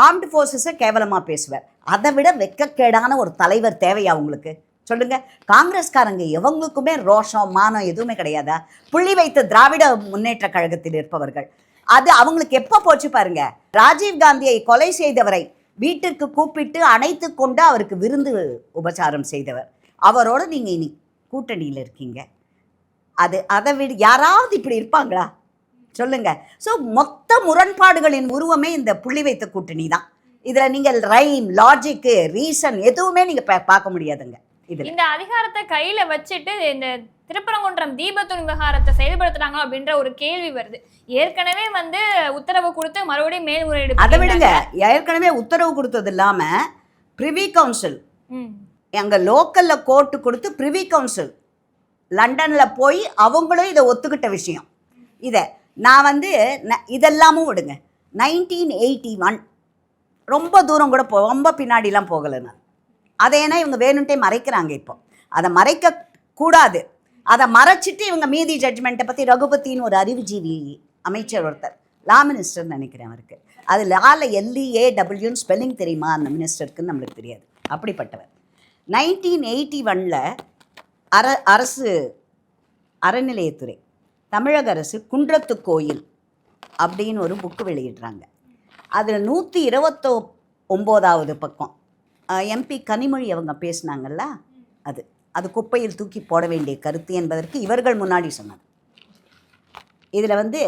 A: ஆர்ம்டு ஃபோர்ஸஸை கேவலமாக பேசுவார். அதை விட வெட்கக்கேடான ஒரு தலைவர் தேவையா உங்களுக்கு? சொல்லுங்கள். காங்கிரஸ்காரங்க எவங்களுக்குமே ரோஷம் மானம் எதுவுமே கிடையாதா? புள்ளி வைத்த திராவிட முன்னேற்ற கழகத்தில் இருப்பவர்கள் அது அவங்களுக்கு எப்போ போச்சு பாருங்க. ராஜீவ் காந்தியை கொலை செய்தவரை வீட்டிற்கு கூப்பிட்டு அணைத்து கொண்டு அவருக்கு விருந்து உபச்சாரம் செய்தவர். அவரோட நீங்கள் இனி கூட்டணியில் இருக்கீங்க. அதை விட யாராவது இப்படி இருப்பாங்களா சொல்லுங்க? ஸோ மொத்த முரண்பாடுகளின் உருவமே இந்த புள்ளி வைத்த கூட்டணி தான். இதில் நீங்கள் ரைம், லாஜிக்கு, ரீசன் எதுவுமே நீங்கள் பார்க்க முடியாதுங்க.
D: இந்த அதிகாரத்தை கையில வச்சுட்டு இந்த திருப்பரங்குன்றம் தீபத்தூண் விவகாரத்தை செயல்படுத்துறாங்க அப்படின்ற ஒரு கேள்வி வருது. ஏற்கனவே உத்தரவு கொடுத்து மறுபடியும் மேல்முறையீடு. அதை விடுங்க,
A: ஏற்கனவே உத்தரவு கொடுத்தது இல்லாம பிரிவி கவுன்சில் எங்க லோக்கல்ல கோர்ட்டு கொடுத்து பிரிவி கவுன்சில் லண்டன்ல போய் அவங்களும் இதை ஒத்துக்கிட்ட விஷயம். இதை நான் இதெல்லாமும் விடுங்க. 1981 ரொம்ப தூரம் கூட ரொம்ப பின்னாடிலாம் போகலை நான். அதை ஏன்னா இவங்க வேணுன்ட்டே மறைக்கிறாங்க. இப்போ அதை மறைக்கக்கூடாது. அதை மறைச்சிட்டு இவங்க மீதி ஜட்ஜ்மெண்ட்டை பற்றி ரகுபத்தின்னு ஒரு அறிவுஜீவி அமைச்சர் ஒருத்தர், லா மினிஸ்டர்னு நினைக்கிறேன் அவருக்கு, அது லால LEAWன்னு ஸ்பெல்லிங் தெரியுமா அந்த மினிஸ்டருக்குன்னு நம்மளுக்கு தெரியாது. அப்படிப்பட்டவர் 1981 அரசு அறநிலையத்துறை தமிழக அரசு குன்றத்து கோயில் அப்படின்னு ஒரு புக்கு வெளியிடுறாங்க. அதில் 129வது பக்கம் எம்பி கனிமொழி அவங்க பேசினாங்கல்ல, அது குப்பையில் தூக்கி போட வேண்டிய கருத்து என்பதற்கு இவர்கள் முன்னாடி சொன்னாங்க. இதில் வந்து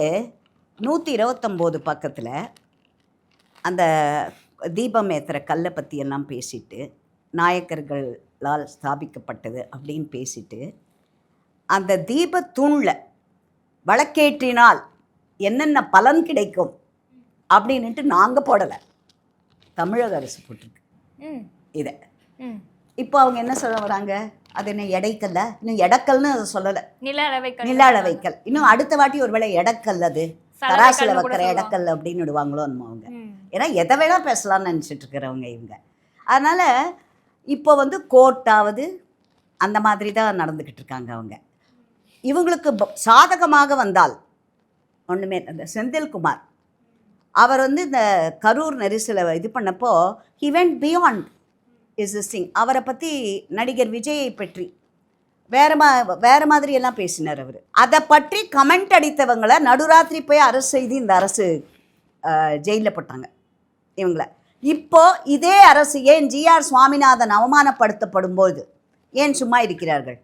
A: 129 பக்கத்தில் அந்த தீபம் ஏற்றுற கல்லை பற்றி எல்லாம் பேசிட்டு, நாயக்கர்களால் ஸ்தாபிக்கப்பட்டது அப்படின்னு பேசிட்டு, அந்த தீபத்தூணில் வழக்கேற்றினால் என்னென்ன பலன் கிடைக்கும் அப்படின்ட்டு நாங்கள் போடலை, தமிழக அரசு போட்டிருக்கு இதை. இப்போ அவங்க என்ன சொல்ல வராங்க, அது என்ன எடைக்கல்ல, இன்னும் எடக்கல்னு அதை சொல்லலை, நில அளவைக்கல். இன்னும் அடுத்த வாட்டி ஒரு வேளை எடக்கல், அது தராசில் வைக்கிற எடக்கல் அப்படின்னு விடுவாங்களோ நம்ம அவங்க. ஏன்னா எதை வேணா பேசலாம்னு நினச்சிட்டு இருக்கிறவங்க இவங்க. அதனால் இப்போ வந்து கோர்ட்டாவது அந்த மாதிரி தான் நடந்துக்கிட்டு இருக்காங்க அவங்க. இவங்களுக்கு சாதகமாக வந்தால் ஒன்றுமே, அந்த செந்தில்குமார் அவர் வந்து இந்த கரூர் நெரிசலை இது பண்ணப்போ he went beyond his thing. அவரை பற்றி நடிகர் விஜயை பற்றி வேறு மாதிரியெல்லாம் பேசினார் அவர். அதை பற்றி கமெண்ட் அடித்தவங்களை நடுராத்திரி போய் அரசு செய்து இந்த அரசு ஜெயிலில் போட்டாங்க இவங்களை. இப்போ இதே அரசு ஏன் ஜிஆர் சுவாமிநாதன் அவமானப்படுத்தப்படும்போது ஏன் சும்மா இருக்கிறார்கள்?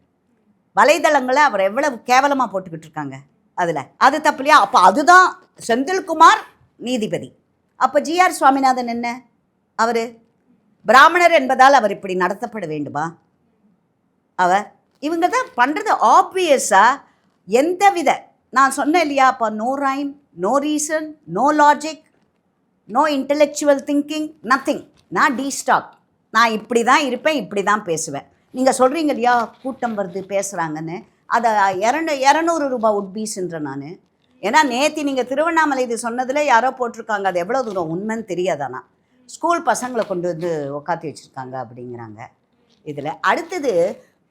A: வலைதளங்களை அவர் எவ்வளவு கேவலமாக போட்டுக்கிட்டு இருக்காங்க அதில். அது தப்புலையா? அப்போ அதுதான் செந்தில்குமார் நீதிபதி. அப்போ ஜிஆர் சுவாமிநாதன் என்ன, அவர் பிராமணர் என்பதால் அவர் இப்படி நடத்தப்பட வேண்டுமா? இவங்க தான் பண்ணுறது ஆப்வியஸாக எந்த வித, நான் சொன்னேன் இல்லையா, அப்போ no rhyme, no reason, no logic, no intellectual thinking, nothing. நான் டீஸ்டாக், நான் இப்படி தான் இருப்பேன், இப்படி தான் பேசுவேன். நீங்கள் சொல்கிறீங்க இல்லையா கூட்டம் வருது பேசுகிறாங்கன்னு, அதை 200 ரூபாய் உட்பீஸ்ன்ற நான். ஏன்னா நேற்று நீங்கள் திருவண்ணாமலை இது சொன்னதில் யாரோ போட்டிருக்காங்க, அது எவ்வளோ தூரம் உண்மைன்னு தெரியாதானா, ஸ்கூல் பசங்களை கொண்டு வந்து உக்காத்தி வச்சுருக்காங்க அப்படிங்கிறாங்க இதில். அடுத்தது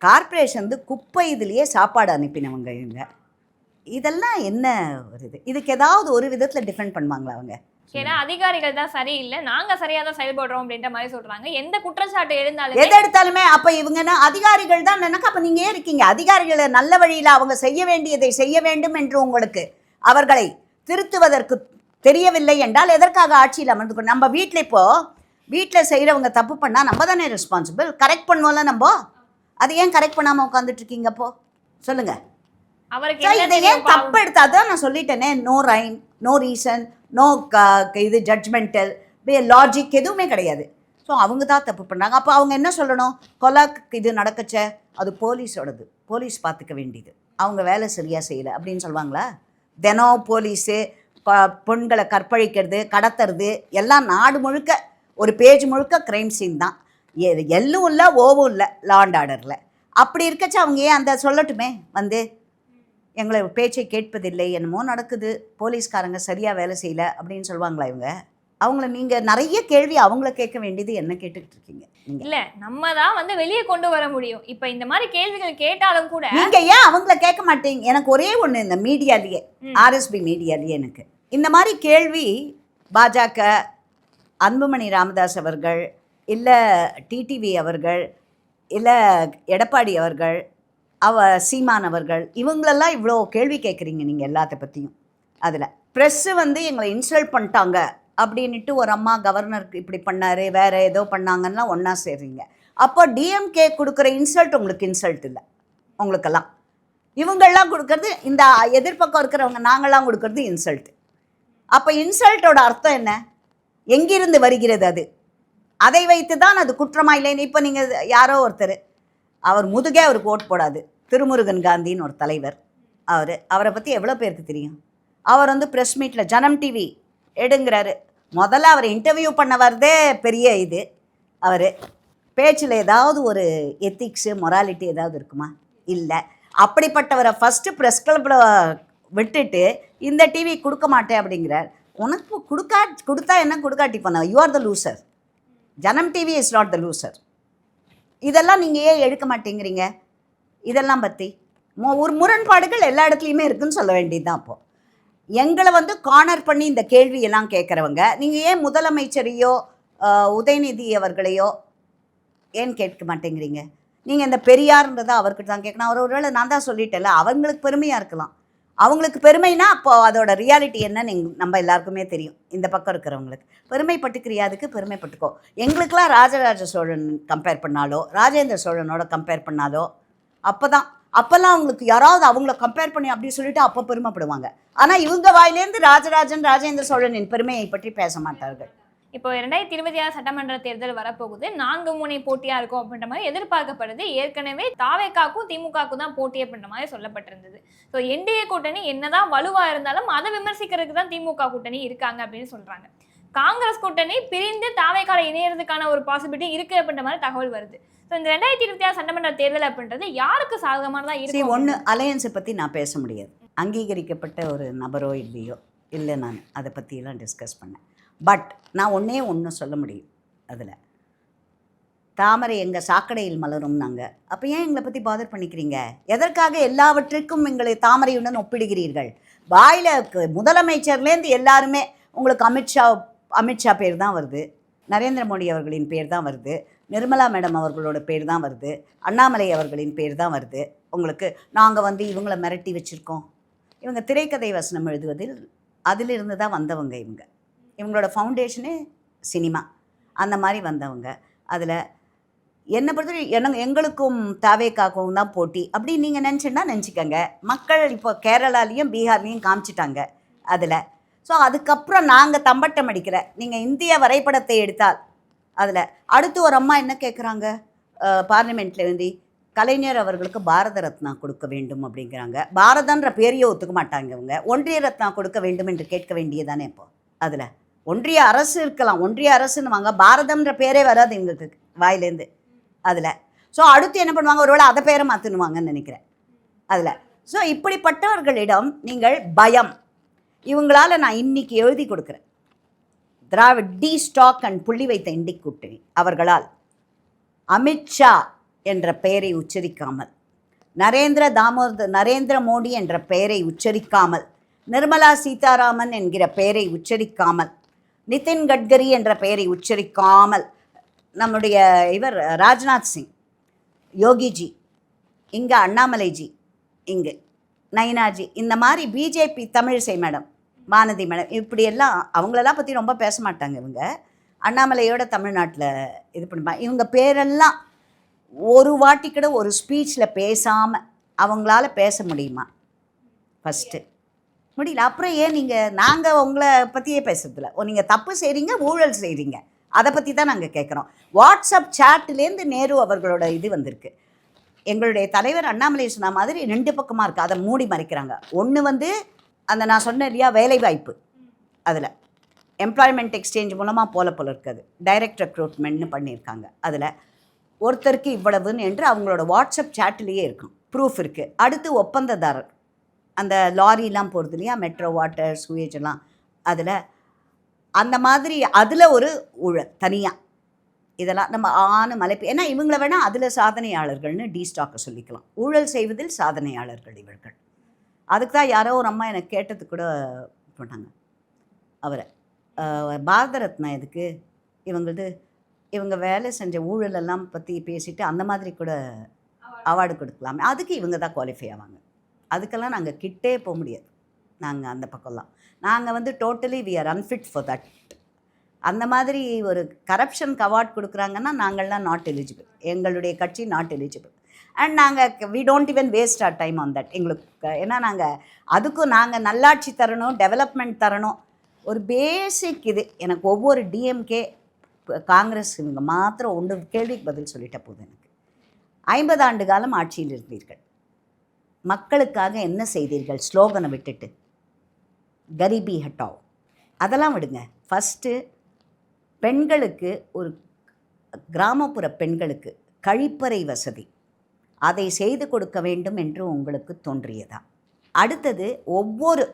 A: கார்ப்பரேஷன் வந்து குப்பை இதுலேயே சாப்பாடு அனுப்பினவங்க இவங்க. இதெல்லாம் என்ன வருது? இதுக்கு ஏதாவது ஒரு விதத்தில் டிஃபெண்ட் பண்ணுவாங்களா அவங்க?
D: ஏன்னா அதிகாரிகள் தான் சரியில்லை, நாங்க சரியா தான் செயல்படுறோம் அப்படின்ற மாதிரி சொல்றாங்க. எந்த குற்றச்சாட்டு எழுந்தாலும்
A: எது எடுத்தாலுமே அப்ப இவங்கன்னா அதிகாரிகள் தான் நினைக்க. அப்ப நீங்க ஏன் இருக்கீங்க? அதிகாரிகளை நல்ல வழியில அவங்க செய்ய வேண்டியதை செய்ய வேண்டும் என்று உங்களுக்கு அவர்களை திருத்துவதற்கு தெரியவில்லை என்றால் எதற்காக ஆட்சியில் அமர்ந்து? நம்ம வீட்டில் இப்போ வீட்டில் செய்கிறவங்க தப்பு பண்ணால் நம்ம தானே ரெஸ்பான்சிபிள், கரெக்ட் பண்ணுவோம்ல நம்ம. அது ஏன் கரெக்ட் பண்ணாமல் உட்காந்துட்டு இருக்கீங்க? அப்போ சொல்லுங்க, இதை ஏன் தப்பு எடுத்தாதான்? நான் சொல்லிட்டேனே, no rhyme, no reason, no இது ஜட்ஜ்மெண்டல் லாஜிக் எதுவுமே கிடையாது. ஸோ அவங்க தான் தப்பு பண்ணாங்க. அப்போ அவங்க என்ன சொல்லணும்? கொலாக்கு இது நடக்கச்ச அது போலீஸோடது, போலீஸ் பார்த்துக்க வேண்டியது, அவங்க வேலை சரியாக செய்யலை அப்படின்னு சொல்லுவாங்களா? தினம் போலீஸு பெண்களை கற்பழிக்கிறது, கடத்துறது எல்லாம் நாடு முழுக்க ஒரு பேஜ் முழுக்க க்ரைம் சீன் தான். எல்லும் இல்லை ஓவும் இல்லை லா அண்ட் ஆர்டரில். அப்படி இருக்கச்சு அவங்க ஏன் அந்த சொல்லட்டுமே வந்து எங்களை பேச்சை கேட்பதில்லை, என்னமோ நடக்குது, போலீஸ்காரங்க சரியாக வேலை செய்யலை அப்படின்னு சொல்லுவாங்களா இவங்க? அவங்கள நீங்கள் நிறைய கேள்வி அவங்கள கேட்க வேண்டியது என்ன கேட்டுக்கிட்டு இருக்கீங்க?
D: இல்லை, நம்ம தான் வந்து வெளியே கொண்டு வர முடியும். இப்போ இந்த மாதிரி கேள்விகள் கேட்டாலும் கூட
A: நீங்கள் ஏன் அவங்கள கேட்க மாட்டீங்க? எனக்கு ஒரே ஒன்று, இந்த மீடியாலேயே ஆர்எஸ்பி மீடியாலேயே எனக்கு இந்த மாதிரி கேள்வி பாஜக அன்புமணி ராமதாஸ் அவர்கள், இல்லை டிடிவி அவர்கள், இல்லை எடப்பாடி அவர்கள், சீமான் அவர்கள், இவங்களெல்லாம் இவ்வளோ கேள்வி கேட்குறீங்க நீங்கள் எல்லாத்த பற்றியும். அதில் ப்ரெஸ்ஸு வந்து எங்களை இன்சல்ட் பண்ணிட்டாங்க அப்படின்ட்டு ஒரு அம்மா கவர்னருக்கு இப்படி பண்ணார், வேறு ஏதோ பண்ணாங்கன்னா ஒன்றா சேர்றீங்க. அப்போ டிஎம்கே கொடுக்குற இன்சல்ட் உங்களுக்கு இன்சல்ட் இல்லை, உங்களுக்கெல்லாம் இவங்கெல்லாம் கொடுக்கறது, இந்த எதிர்பக்கம் இருக்கிறவங்க நாங்கள்லாம் கொடுக்கறது இன்சல்ட்டு. அப்போ இன்சல்ட்டோட அர்த்தம் என்ன? எங்கிருந்து வருகிறது அது? அதை வைத்து தான் அது குற்றமா இல்லைன்னு. இப்போ நீங்கள் யாரோ ஒருத்தர், அவர் முதுகே அவருக்கு ஓட் போடாது, திருமுருகன் காந்தின்னு ஒரு தலைவர், அவரை பற்றி எவ்வளோ பேருக்கு தெரியும்? அவர் வந்து ப்ரெஸ் மீட்டில் ஜனம் டிவி எடுங்கிறாரு. முதல்ல அவர் இன்டர்வியூ பண்ண வரதே பெரிய இது. அவர் பேச்சில் ஏதாவது ஒரு எத்திக்ஸு மொராலிட்டி ஏதாவது இருக்குமா? இல்லை. அப்படிப்பட்டவரை ஃபஸ்ட்டு ப்ரெஸ் கிளப்பில் விட்டுட்டு இந்த டிவி கொடுக்க மாட்டேன் அப்படிங்கிறார். உனக்கு கொடுத்தா என்ன, கொடுக்காட்டி பண்ண, யூ ஆர் த லூசர். ஜனம் TV is not the loser. இதெல்லாம் நீங்கள் ஏன் எடுக்க மாட்டேங்கிறீங்க? இதெல்லாம் பற்றி ஒரு முரண்பாடுகள் எல்லா இடத்துலையுமே இருக்குதுன்னு சொல்ல வேண்டியது தான். அப்போது எங்களை வந்து கார்னர் பண்ணி இந்த கேள்வியெல்லாம் கேட்குறவங்க, நீங்கள் ஏன் முதலமைச்சரையோ உதயநிதி அவர்களையோ ஏன் கேட்க மாட்டேங்கிறீங்க? நீங்கள் இந்த பெரியார்ன்றதை அவர்கிட்ட தான் கேட்கணும். அவர் ஒருவேளை நான் தான் சொல்லிட்டேன்ல, அவங்களுக்கு பெருமையாக இருக்கலாம். அவங்களுக்கு பெருமைனா அப்போ அதோட ரியாலிட்டி என்னன்னு நம்ம எல்லாருக்குமே தெரியும். இந்த பக்கம் இருக்கிறவங்களுக்கு பெருமைப்பட்டுக்கிறியா, அதுக்கு பெருமைப்பட்டுக்கோ. எங்களுக்கெல்லாம் ராஜராஜ சோழன் கம்பேர் பண்ணாலோ ராஜேந்திர சோழனோட கம்பேர் பண்ணாலோ அப்போல்லாம் அவங்களுக்கு யாராவது அவங்கள கம்பேர் பண்ணி அப்படி சொல்லிட்டு அப்போ பெருமைப்படுவாங்க. ஆனால் இவங்க வாயிலேருந்து ராஜேந்திர சோழனின் பெருமையை பற்றி பேச மாட்டார்கள்.
D: இப்போ 2026 சட்டமன்ற தேர்தல் வரப்போகுது. 4 முனை போட்டியா இருக்கும் அப்படின்ற மாதிரி எதிர்பார்க்கப்படுது. ஏற்கனவே தாவேக்காக்கும் திமுகவுக்கும் தான் போட்டி அப்படின்ற மாதிரி சொல்லப்பட்டிருந்தது. ஸோ என்டிஏ கூட்டணி என்னதான் வலுவா இருந்தாலும் அதை விமர்சிக்கிறதுக்கு தான் திமுக கூட்டணி இருக்காங்க அப்படின்னு சொல்றாங்க. காங்கிரஸ் கூட்டணி பிரிந்து தாவேக்கால இணையறதுக்கான ஒரு பாசிபிலிட்டி இருக்கு அப்படின்ற மாதிரி தகவல் வருது. ஸோ இந்த 2026 சட்டமன்ற தேர்தல் அப்படின்றது யாருக்கு சாதகமானதா இருக்கு?
A: ஒன்று, அலையன்ஸை பற்றி நான் பேச முடியாது. அங்கீகரிக்கப்பட்ட ஒரு நபரோ இல்லையோ இல்லை, நான் அதை பற்றியெல்லாம் டிஸ்கஸ் பண்ணேன். பட் நான் ஒன்று சொல்ல முடியும். அதில் தாமரை எங்கள் சாக்கடையில் மலரும் நாங்கள். அப்போ ஏன் எங்களை பற்றி பாதர் பண்ணிக்கிறீங்க? எதற்காக எல்லாவற்றிற்கும் எங்களை தாமரையுடன் ஒப்பிடுகிறீர்கள்? வாயில் முதலமைச்சர்லேருந்து எல்லாருமே உங்களுக்கு அமித்ஷா பேர் தான் வருது, நரேந்திர மோடி அவர்களின் பேர் தான் வருது, நிர்மலா மேடம் அவர்களோட பேர் தான் வருது, அண்ணாமலை அவர்களின் பேர் தான் வருது. உங்களுக்கு நாங்கள் இவங்களை மிரட்டி வச்சுருக்கோம். இவங்க திரைக்கதை வசனம் எழுதுவதில் அதிலிருந்து தான் வந்தவங்க. இவங்களோட ஃபவுண்டேஷனே சினிமா. அந்த மாதிரி வந்தவங்க. அதில் என்னை பொறுத்தவரை எங்களுக்கும் தாவேக்காகவும் தான் போட்டி அப்படி நீங்கள் நினச்சிக்கங்க. மக்கள் இப்போ கேரளாலேயும் பீகார்லேயும் காமிச்சிட்டாங்க அதில். ஸோ அதுக்கப்புறம் நாங்கள் தம்பட்டம் அடிக்கிற நீங்கள் இந்திய வரைபடத்தை எடுத்தால் அதில் அடுத்து ஒரு அம்மா என்ன கேட்குறாங்க, பார்லிமெண்ட்டில் வந்து கலைஞர் அவர்களுக்கு பாரத ரத்னா கொடுக்க வேண்டும் அப்படிங்கிறாங்க. பாரதன்ற பேரையே ஒத்துக்க மாட்டாங்க இவங்க. ஒன்றிய ரத்னா கொடுக்க வேண்டும் என்று கேட்க வேண்டியதானே. இப்போ அதில் ஒன்றிய அரசு இருக்கலாம், ஒன்றிய அரசுன்னு வாங்க, பாரதம்ன்ற பேரே வராது எங்களுக்கு வாயிலேருந்து அதில். ஸோ அடுத்து என்ன பண்ணுவாங்க, ஒருவேளை அதை பேரை மாற்றினுவாங்கன்னு நினைக்கிறேன் அதில். ஸோ இப்படிப்பட்டவர்களிடம் நீங்கள் பயம். இவங்களால் நான் இன்னைக்கு எழுதி கொடுக்குறேன், திராவிட் டி ஸ்டாக் அண்ட் புள்ளி வைத்த இண்டி கூட்டணி அவர்களால் அமித்ஷா என்ற பெயரை உச்சரிக்காமல், நரேந்திர மோடி என்ற பெயரை உச்சரிக்காமல், நிர்மலா சீதாராமன் என்கிற பெயரை உச்சரிக்காமல், நிதின் கட்கரி என்ற பெயரை உச்சரிக்காமல், நம்முடைய இவர் ராஜ்நாத் சிங், யோகிஜி, இங்கே அண்ணாமலைஜி, இங்கு நைனாஜி, இந்த மாதிரி BJP Tamilisai madam, Vanathi madam, இப்படியெல்லாம் அவங்களெல்லாம் பற்றி ரொம்ப பேச மாட்டாங்க இவங்க. அண்ணாமலையோட தமிழ்நாட்டில் இது பண்ணிப்பாங்க. இவங்க பேரெல்லாம் ஒரு வாட்டி கூட ஒரு ஸ்பீச்சில் பேசாமல் அவங்களால பேச முடியுமா? ஃபஸ்ட்டு முடியல. அப்புறம் ஏன் நாங்கள் உங்களை பற்றியே பேசுறதில்ல. நீங்கள் தப்பு செய்கிறீங்க, ஊழல் செய்கிறீங்க, அதை பற்றி தான் நாங்கள் கேட்குறோம். வாட்ஸ்அப் சேட்லேருந்து நேரு அவர்களோட இது வந்திருக்கு. எங்களுடைய தலைவர் அண்ணாமலை சொன்ன மாதிரி 2 பக்கமாக இருக்குது, அதை மூடி மறைக்கிறாங்க. ஒன்று அந்த நான் சொன்னேன் இல்லையா, வேலைவாய்ப்பு, அதில் எம்ப்ளாய்மெண்ட் எக்ஸ்சேஞ்ச் மூலமாக போல இருக்குது, டைரக்ட் ரெக்ரூட்மெண்ட்னு பண்ணியிருக்காங்க. அதில் ஒருத்தருக்கு இவ்வளவுன்னு என்று அவங்களோட வாட்ஸ்அப் சேட்டிலேயே இருக்கும், ப்ரூஃப் இருக்குது. அடுத்து ஒப்பந்ததாரர், அந்த லாரிலாம் போகிறது இல்லையா, மெட்ரோ, வாட்டர், சுவேஜ் எல்லாம், அதில் அந்த மாதிரி அதில் ஒரு ஊழல் தனியாக. இதெல்லாம் நம்ம மலைப்பு. ஏன்னா இவங்கள வேணால் அதில் சாதனையாளர்கள்னு டி ஸ்டாக்கை சொல்லிக்கலாம். ஊழல் செய்வதில் சாதனையாளர்கள் இவர்கள். அதுக்கு தான் யாரோ ஒரு அம்மா எனக்கு கேட்டது கூட பண்ணாங்க, அவரை பாரத ரத்னா எதுக்கு, இவங்க வேலை செஞ்ச ஊழலெல்லாம் பற்றி பேசிட்டு அந்த மாதிரி கூட அவார்டு கொடுக்கலாமே, அதுக்கு இவங்க தான் குவாலிஃபை ஆவாங்க. அதுக்கெல்லாம் நாங்கள் கிட்டே போக முடியாது. நாங்கள் அந்த பக்கம்லாம் நாங்கள் totally we are unfit for that. அந்த மாதிரி ஒரு கரப்ஷனுக்கு அவார்ட் கொடுக்குறாங்கன்னா நாங்கள்லாம் நாட் எலிஜிபிள், எங்களுடைய கட்சி நாட் எலிஜிபிள். அண்ட் நாங்கள் we don't even waste our time on that. எங்களுக்கு ஏன்னா அதுக்கும் நாங்கள் நல்லாட்சி தரணும், டெவலப்மெண்ட் தரணும், ஒரு பேசிக் இது. எனக்கு ஒவ்வொரு டிஎம்கே காங்கிரஸ் இவங்க மாத்திரம் ஒன்று கேள்விக்கு பதில் சொல்லிட்ட போது, எனக்கு 50 ஆண்டு காலம் ஆட்சியில் இருந்தீர்கள், மக்களுக்காக என்ன செய்தீர்கள்? ஸ்லோகனை விட்டுட்டு கரிபி ஹட்டாவ் அதெல்லாம் விடுங்க. ஃபஸ்ட்டு பெண்களுக்கு, ஒரு கிராமப்புற பெண்களுக்கு கழிப்பறை வசதி, அதை செய்து கொடுக்க வேண்டும் என்று உங்களுக்கு தோன்றியதா? அடுத்தது, ஒவ்வொரு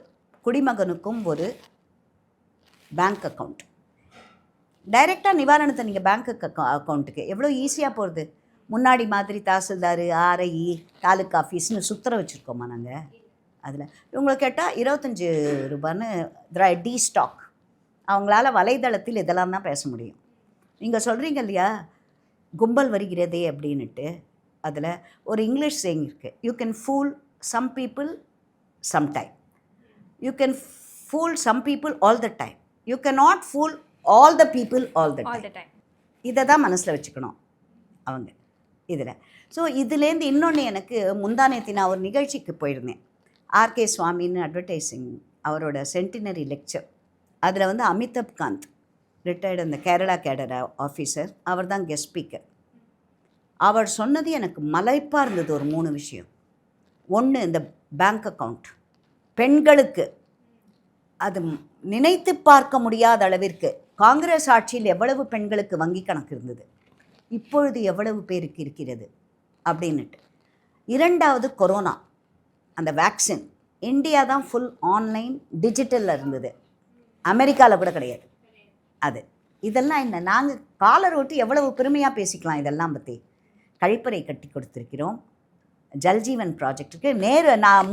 A: குடிமகனுக்கும் ஒரு பேங்க் அக்கௌண்ட். டைரெக்டாக நிவாரணத்தை நீங்கள் பேங்க் அக்கௌண்ட்டுக்கு எவ்வளோ ஈஸியாக போகிறது. முன்னாடி மாதிரி தாசில்தார், ஆர்ஐ, தாலுக்கா ஆஃபீஸ்னு சுற்றுற வச்சுருக்கோமா நாங்கள்? அதில் இவங்களை கேட்டால் 25 ரூபான்னு டி ஸ்டாக். அவங்களால வலைதளத்தில் இதெல்லாம் தான் பேச முடியும். நீங்கள் சொல்கிறீங்க இல்லையா கும்பல் வருகிறதே அப்படின்ட்டு, அதில் ஒரு இங்கிலீஷ் சேயிங் இருக்குது, you can fool some people sometime. You can fool some people all the time. You cannot fool all the people all the
D: all
A: time.
D: The time.
A: இதை தான் மனசில் வச்சுக்கணும் அவங்க இதில். ஸோ இதுலேருந்து இன்னொன்று எனக்கு முந்தானேத்தி நான் ஒரு நிகழ்ச்சிக்கு போயிருந்தேன். ஆர்கே சுவாமின்னு அட்வர்டைஸிங் அவரோட சென்டினரி லெக்சர். அதில் வந்து அமிதாப் காந்த் ரிட்டையர்டு அந்த கேரளா கேடர் ஆஃபீஸர், அவர் தான் கெஸ்ட் ஸ்பீக்கர். அவர் சொன்னது எனக்கு மலைப்பாக இருந்தது ஒரு 3 விஷயம். ஒன்று, இந்த பேங்க் அக்கவுண்ட் பெண்களுக்கு அது நினைத்து பார்க்க முடியாத அளவிற்கு காங்கிரஸ் ஆட்சியில் எவ்வளவு பெண்களுக்கு வங்கி கணக்கு இருந்தது, இப்பொழுது எவ்வளவு பேருக்கு இருக்கிறது அப்படின்னுட்டு. 2வது, கொரோனா அந்த வேக்சின், இந்தியா தான் ஃபுல் ஆன்லைன் டிஜிட்டலில் இருந்தது, அமெரிக்காவில் கூட கிடையாது அது. இதெல்லாம் என்ன, நாங்கள் காலர் விட்டு எவ்வளவு பெருமையாக பேசிக்கலாம் இதெல்லாம் பற்றி. கழிப்பறை கட்டி கொடுத்துருக்கிறோம், ஜல்ஜீவன் ப்ராஜெக்டுக்கு நான்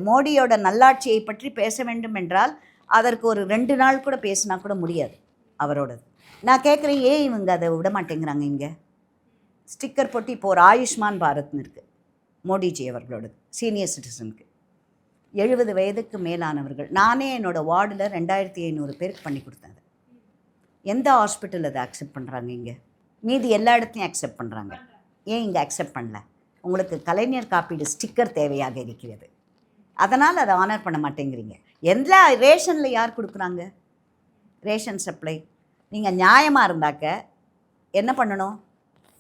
A: மோடியோட நல்லாட்சியை பற்றி பேச வேண்டும் என்றால் அதற்கு ஒரு 2 நாள் கூட பேசினா கூட முடியாது அவரோடது. நான் கேட்குறேன், ஏன் இவங்க அதை விட மாட்டேங்கிறாங்க? இங்கே ஸ்டிக்கர் போட்டு இப்போ ஒரு ஆயுஷ்மான் பாரத்னு இருக்குது மோடிஜி அவர்களோடது, சீனியர் சிட்டிசனுக்கு 70 வயதுக்கு மேலானவர்கள். நானே என்னோடய வார்டில் 2500 பேருக்கு பண்ணி கொடுத்தேன். எந்த ஹாஸ்பிட்டல் அதை அக்செப்ட் பண்ணுறாங்க? இங்கே மீதி எல்லா இடத்தையும் அக்செப்ட் பண்ணுறாங்க, ஏன் இங்கே அக்செப்ட் பண்ணல? உங்களுக்கு கலைஞர் காப்பீடு ஸ்டிக்கர் தேவையாக இருக்கிறது, அதனால் அதை ஆனர் பண்ண மாட்டேங்கிறீங்க. எல்லா ரேஷனில் யார் கொடுக்குறாங்க? Ration supply. நீங்கள் நியாயமாக இருந்தாக்க என்ன பண்ணணும்?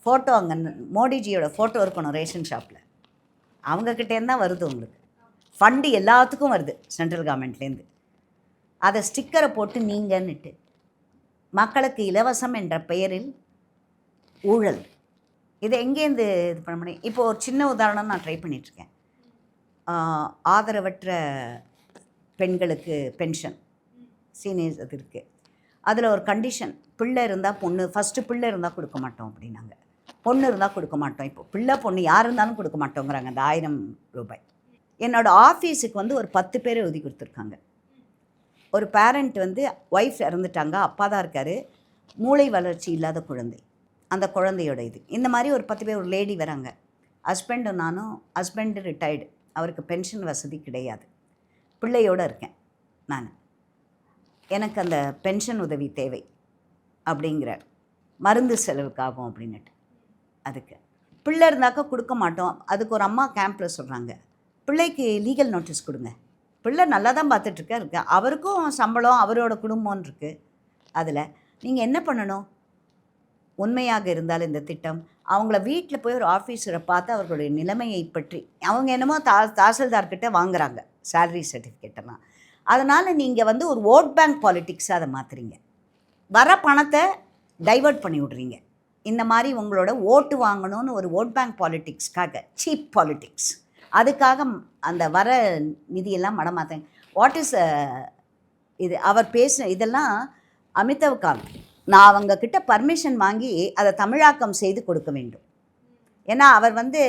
A: ஃபோட்டோ அங்கே மோடிஜியோட ஃபோட்டோ இருக்கணும் ரேஷன் ஷாப்பில். அவங்கக்கிட்டேருந்து தான் வருது உங்களுக்கு ஃபண்டு, எல்லாத்துக்கும் வருது சென்ட்ரல் கவர்மெண்ட்லேருந்து. அதை ஸ்டிக்கரை போட்டு நீங்கன்னுட்டு மக்களுக்கு இலவசம் என்ற பெயரில் ஊழல். இதை எங்கேருந்து இது பண்ண முடியும்? இப்போ ஒரு சின்ன உதாரணம் நான் ட்ரை பண்ணிகிட்ருக்கேன். ஆதரவற்ற பெண்களுக்கு பென்ஷன் சீனியர்ஸ் அது இருக்குது. அதில் ஒரு கண்டிஷன், பிள்ளை இருந்தால் பொண்ணு, ஃபஸ்ட்டு பிள்ளை இருந்தால் கொடுக்க மாட்டோம் அப்படின்னாங்க, பொண்ணு இருந்தால் கொடுக்க மாட்டோம். இப்போ பிள்ளை பொண்ணு யார் இருந்தாலும் கொடுக்க மாட்டோங்கிறாங்க அந்த 1000 ரூபாய். என்னோடய ஆஃபீஸுக்கு வந்து ஒரு 10 பேரை ஒதுக்கி கொடுத்துருக்காங்க. ஒரு பேரண்ட் வந்து ஒய்ஃப் இறந்துட்டாங்க, அப்பா தான் இருக்கார், மூளை வளர்ச்சி இல்லாத குழந்தை, அந்த குழந்தையோட இது. இந்த மாதிரி ஒரு 10 பேர், ஒரு லேடி வராங்க, ஹஸ்பண்டும் நானும். ஹஸ்பண்டு ரிட்டையர்டு, அவருக்கு பென்ஷன் வசதி கிடையாது, பிள்ளையோடு இருக்கேன் நான், எனக்கு அந்த பென்ஷன் உதவி தேவை அப்படிங்கிறார், மருந்து செலவுக்காகும் அப்படின்னுட்டு. அதுக்கு பிள்ளை இருந்தாக்கா கொடுக்க மாட்டோம். அதுக்கு ஒரு அம்மா கேம்பில் சொல்கிறாங்க, பிள்ளைக்கு லீகல் நோட்டீஸ் கொடுங்க, பிள்ளை நல்லா தான் பார்த்துட்ருக்க, அவருக்கும் சம்பளம், அவரோட குடும்பம்னு இருக்குது. அதில் நீங்கள் என்ன பண்ணணும்? உண்மையாக இருந்தால் இந்த திட்டம் அவங்கள வீட்டில் போய் ஒரு ஆஃபீஸரை பார்த்து அவர்களுடைய நிலைமையை பற்றி, அவங்க என்னமோ தாசில்தார்கிட்ட வாங்குகிறாங்க சேலரி சர்டிஃபிகேட்டெல்லாம். அதனால் நீங்கள் வந்து ஒரு ஓட் பேங்க் பாலிட்டிக்ஸாக அதை மாற்றுறீங்க, வர பணத்தை டைவர்ட் பண்ணி விட்றீங்க. இந்த மாதிரி உங்களோட ஓட்டு வாங்கணும்னு ஒரு ஓட் பேங்க் பாலிட்டிக்ஸ்க்காக, சீப் பாலிட்டிக்ஸ், அதுக்காக அந்த வர நிதியெல்லாம் மடமாற்றேன். வாட் இஸ் இது அவர் இதெல்லாம் அமிதாப் காந்த், நான் அவங்கக்கிட்ட பர்மிஷன் வாங்கி அதை தமிழாக்கம் செய்து கொடுக்க வேண்டும். ஏன்னா அவர் வந்து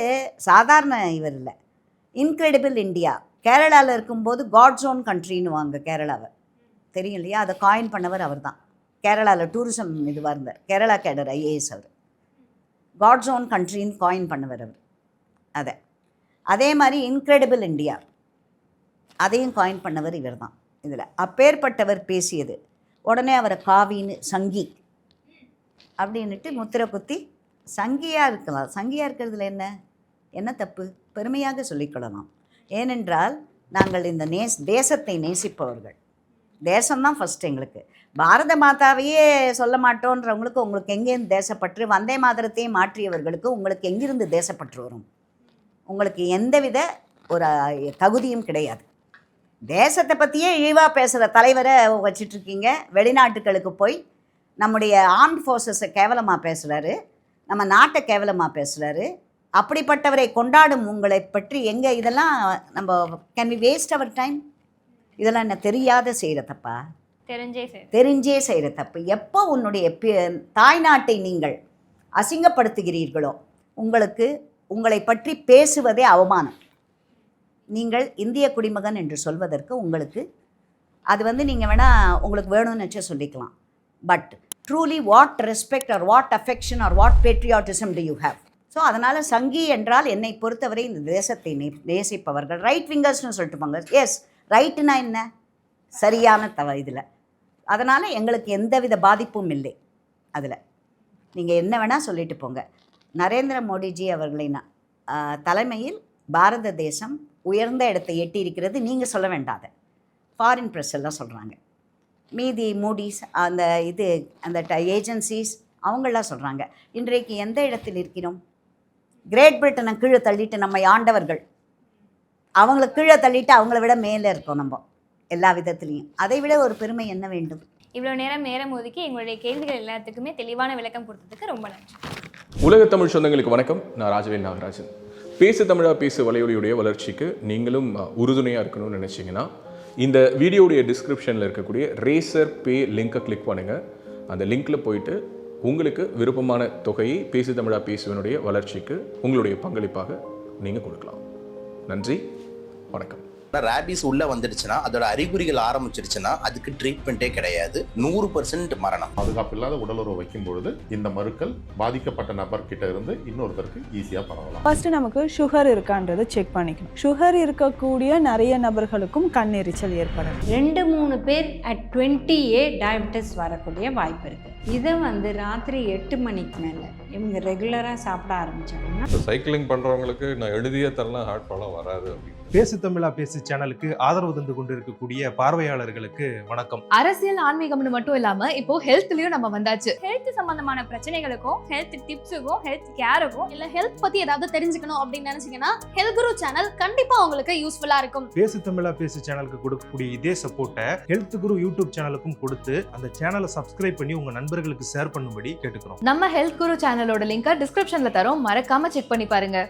A: சாதாரண இவர் இல்லை, இன்க்ரெடிபிள் இந்தியா கேரளாவில் இருக்கும்போது காட்ஸ் ஓன் கண்ட்ரின்னு வாங்க கேரளாவை, தெரியும் இல்லையா? அதை காயின் பண்ணவர் அவர் தான். கேரளாவில் டூரிசம் இதுவாக இருந்தார், கேரளா கேடர் ஐஏஎஸ் அவர், காட்ஸ் ஓன் கண்ட்ரின்னு காயின் பண்ணவர் அவர். அதே மாதிரி இன்க்ரெடிபிள் இந்தியா அதையும் காயின் பண்ணவர் இவர் தான். இதில் அப்பேற்பட்டவர் பேசியது உடனே அவரை காவின்னு, சங்கி அப்படின்ட்டு முத்திரை குத்தி சங்கியாக இருக்கலாம். சங்கியாக இருக்கிறதுல என்ன தப்பு? பெருமையாக சொல்லிக்கொள்ளலாம். ஏனென்றால் நாங்கள் இந்த தேசத்தை நேசிப்பவர்கள், தேசம்தான் ஃபஸ்ட்டு எங்களுக்கு. பாரத மாதாவையே சொல்ல மாட்டோன்றவங்களுக்கு உங்களுக்கு எங்கேருந்து தேசப்பற்று? வந்தே மாதரத்தையே மாற்றியவர்களுக்கு உங்களுக்கு எங்கிருந்து தேசப்பற்று வரும்? உங்களுக்கு எந்தவித ஒரு தகுதியும் கிடையாது. தேசத்தை பற்றியே இழிவாக பேசுகிற தலைவரை வச்சிட்ருக்கீங்க. வெளிநாட்டுகளுக்கு போய் நம்முடைய ஆர்ம்ட் ஃபோர்ஸஸை கேவலமாக பேசுகிறாரு, நம்ம நாட்டை கேவலமாக பேசுகிறாரு. அப்படிப்பட்டவரை கொண்டாடும் உங்களை பற்றி இதெல்லாம் நம்ம can we waste our time? இதெல்லாம் என்ன தெரியாத செய்கிற தப்பா? தெரிஞ்சே செய்கிற தப்பு. எப்போ உன்னுடைய தாய்நாட்டை நீங்கள் அசிங்கப்படுத்துகிறீர்களோ உங்களை பற்றி பேசுவதே அவமானம். நீங்கள் இந்திய குடிமகன் என்று சொல்வதற்கு உங்களுக்கு அது நீங்கள் வேணால் உங்களுக்கு வேணும்னு வச்சு சொல்லிக்கலாம். But truly what respect or what affection or what patriotism do you have? So அதனால் சங்கி என்றால் என்னை பொறுத்தவரை இந்த தேசத்தை நேசிப்பவர்கள். ரைட் விங்கர்ஸ்னு சொல்லிட்டு போங்க. எஸ், ரைட்டுனா என்ன, சரியான இதில். அதனால் எங்களுக்கு எந்தவித பாதிப்பும் இல்லை அதில். நீங்கள் என்ன வேணால் சொல்லிட்டு போங்க. நரேந்திர மோடிஜி அவர்களின் தலைமையில் பாரத தேசம் உயர்ந்த இடத்தை எட்டி இருக்கிறது. நீங்கள் சொல்ல வேண்டாத, ஃபாரின் ப்ரெஸ் எல்லாம் சொல்கிறாங்க. மீதி மூடிஸ் அந்த ஏஜென்சிஸ் அவங்களாம் சொல்கிறாங்க. இன்றைக்கு எந்த இடத்தில் இருக்கிறோம்? கிரேட் பிரிட்டனை கீழே தள்ளிட்டு நம்மை ஆண்டவர்கள், அவங்கள கீழே தள்ளிட்டு அவங்கள விட மேலே இருக்கோம் நம்ம எல்லா விதத்துலேயும். அதை விட ஒரு பெருமை என்ன வேண்டும்?
D: இவ்வளோ நேரம் ஒதுக்கி எங்களுடைய கேள்விகள் எல்லாத்துக்குமே தெளிவான விளக்கம் கொடுத்ததுக்கு ரொம்ப நன்றி.
E: உலக தமிழ் சொந்தங்களுக்கு வணக்கம். நான் ராஜவேல் நாகராஜன். பேசு தமிழா பேசு வலையொலியுடைய வளர்ச்சிக்கு நீங்களும் உறுதுணையாக இருக்கணும்னு நினச்சிங்கன்னா இந்த வீடியோடைய டிஸ்கிரிப்ஷனில் இருக்கக்கூடிய ரேசர் பே லிங்கை கிளிக் பண்ணுங்கள். அந்த லிங்க்கில் போயிட்டு உங்களுக்கு விருப்பமான தொகையை பேசு தமிழா பேசுவனுடைய வளர்ச்சிக்கு உங்களுடைய பங்களிப்பாக நீங்கள் கொடுக்கலாம். நன்றி, வணக்கம்.
F: ரேபிஸ் உள்ள வந்துடுச்சுன்னா, அதோட அறிகுறிகள் ஆரம்பிச்சிருச்சுன்னா அதுக்கு ட்ரீட்மெண்ட்டே கிடையாது. 100% மரணம்.
G: பாதுகாப்பு இல்லாத உடலுறவு வைக்கும் பொழுது இந்த மருக்கள் பாதிக்கப்பட்ட நபர்கிட்ட இருந்து இன்னொருத்தருக்கு ஈஸியா பரவலாம்.
H: ஃபர்ஸ்ட் நமக்கு சுகர் இருக்கான்றதை செக் பண்ணிக்கணும். சுகர் இருக்கக்கூடிய நிறைய நபர்களுக்கும் கண்ணெரிச்சல் ஏற்படும்.
I: 2-3 பேர் at 20A டயபெட்டிஸ் வரக்கூடிய வாய்ப்பு இருக்கு. இதை ராத்திரி 8 மணிக்கு மேலே இவங்க ரெகுலராக சாப்பிட ஆரம்பிச்சாங்கன்னா,
J: சைக்கிளிங் பண்ணுறவங்களுக்கு நான் எழுதியே தரலாம், ஹார்ட் ப்ராப்ளம் வராது அப்படின்னு.
K: பேசு தமிழா பேசு சேனலுக்கு ஆதரவு தந்து கொண்டிருக்கக்கூடிய பார்வையாளர்களுக்கு வணக்கம்.
L: அரசியல் ஆன்மீகம்னு மட்டும் இல்லாம இப்போ ஹெல்த்லயும் நம்ம வந்தாச்சு.
D: ஹெல்த் சம்பந்தமான பிரச்சனைகளுக்கும், ஹெல்த் டிப்ஸுக்கும், ஹெல்த் கேருக்கும்,
L: இல்ல ஹெல்த் பத்தி ஏதாவது தெரிஞ்சுக்கணும் அப்படின்னு நினைச்சீங்கன்னா ஹெல்த் குரு சேனல் கண்டிப்பா உங்களுக்கு யூஸ்ஃபுல்லா இருக்கும்.
K: பேசு தமிழா பேசு சேனலுக்கு கொடுக்கக்கூடிய இதே சப்போர்ட்டை ஹெல்த் குரு யூடியூப் சேனலுக்கும் கொடுத்து அந்த சேனலை சப்ஸ்கிரைப் பண்ணி உங்க நண்பர்களுக்கு ஷேர் பண்ணும்படி கேட்டுக்கிறோம்.
L: நம்ம ஹெல்த் குரு சேனலோட லிங்கை டிஸ்கிரிப்ஷன்ல தரோம், மறக்காம செக் பண்ணி பாருங்க.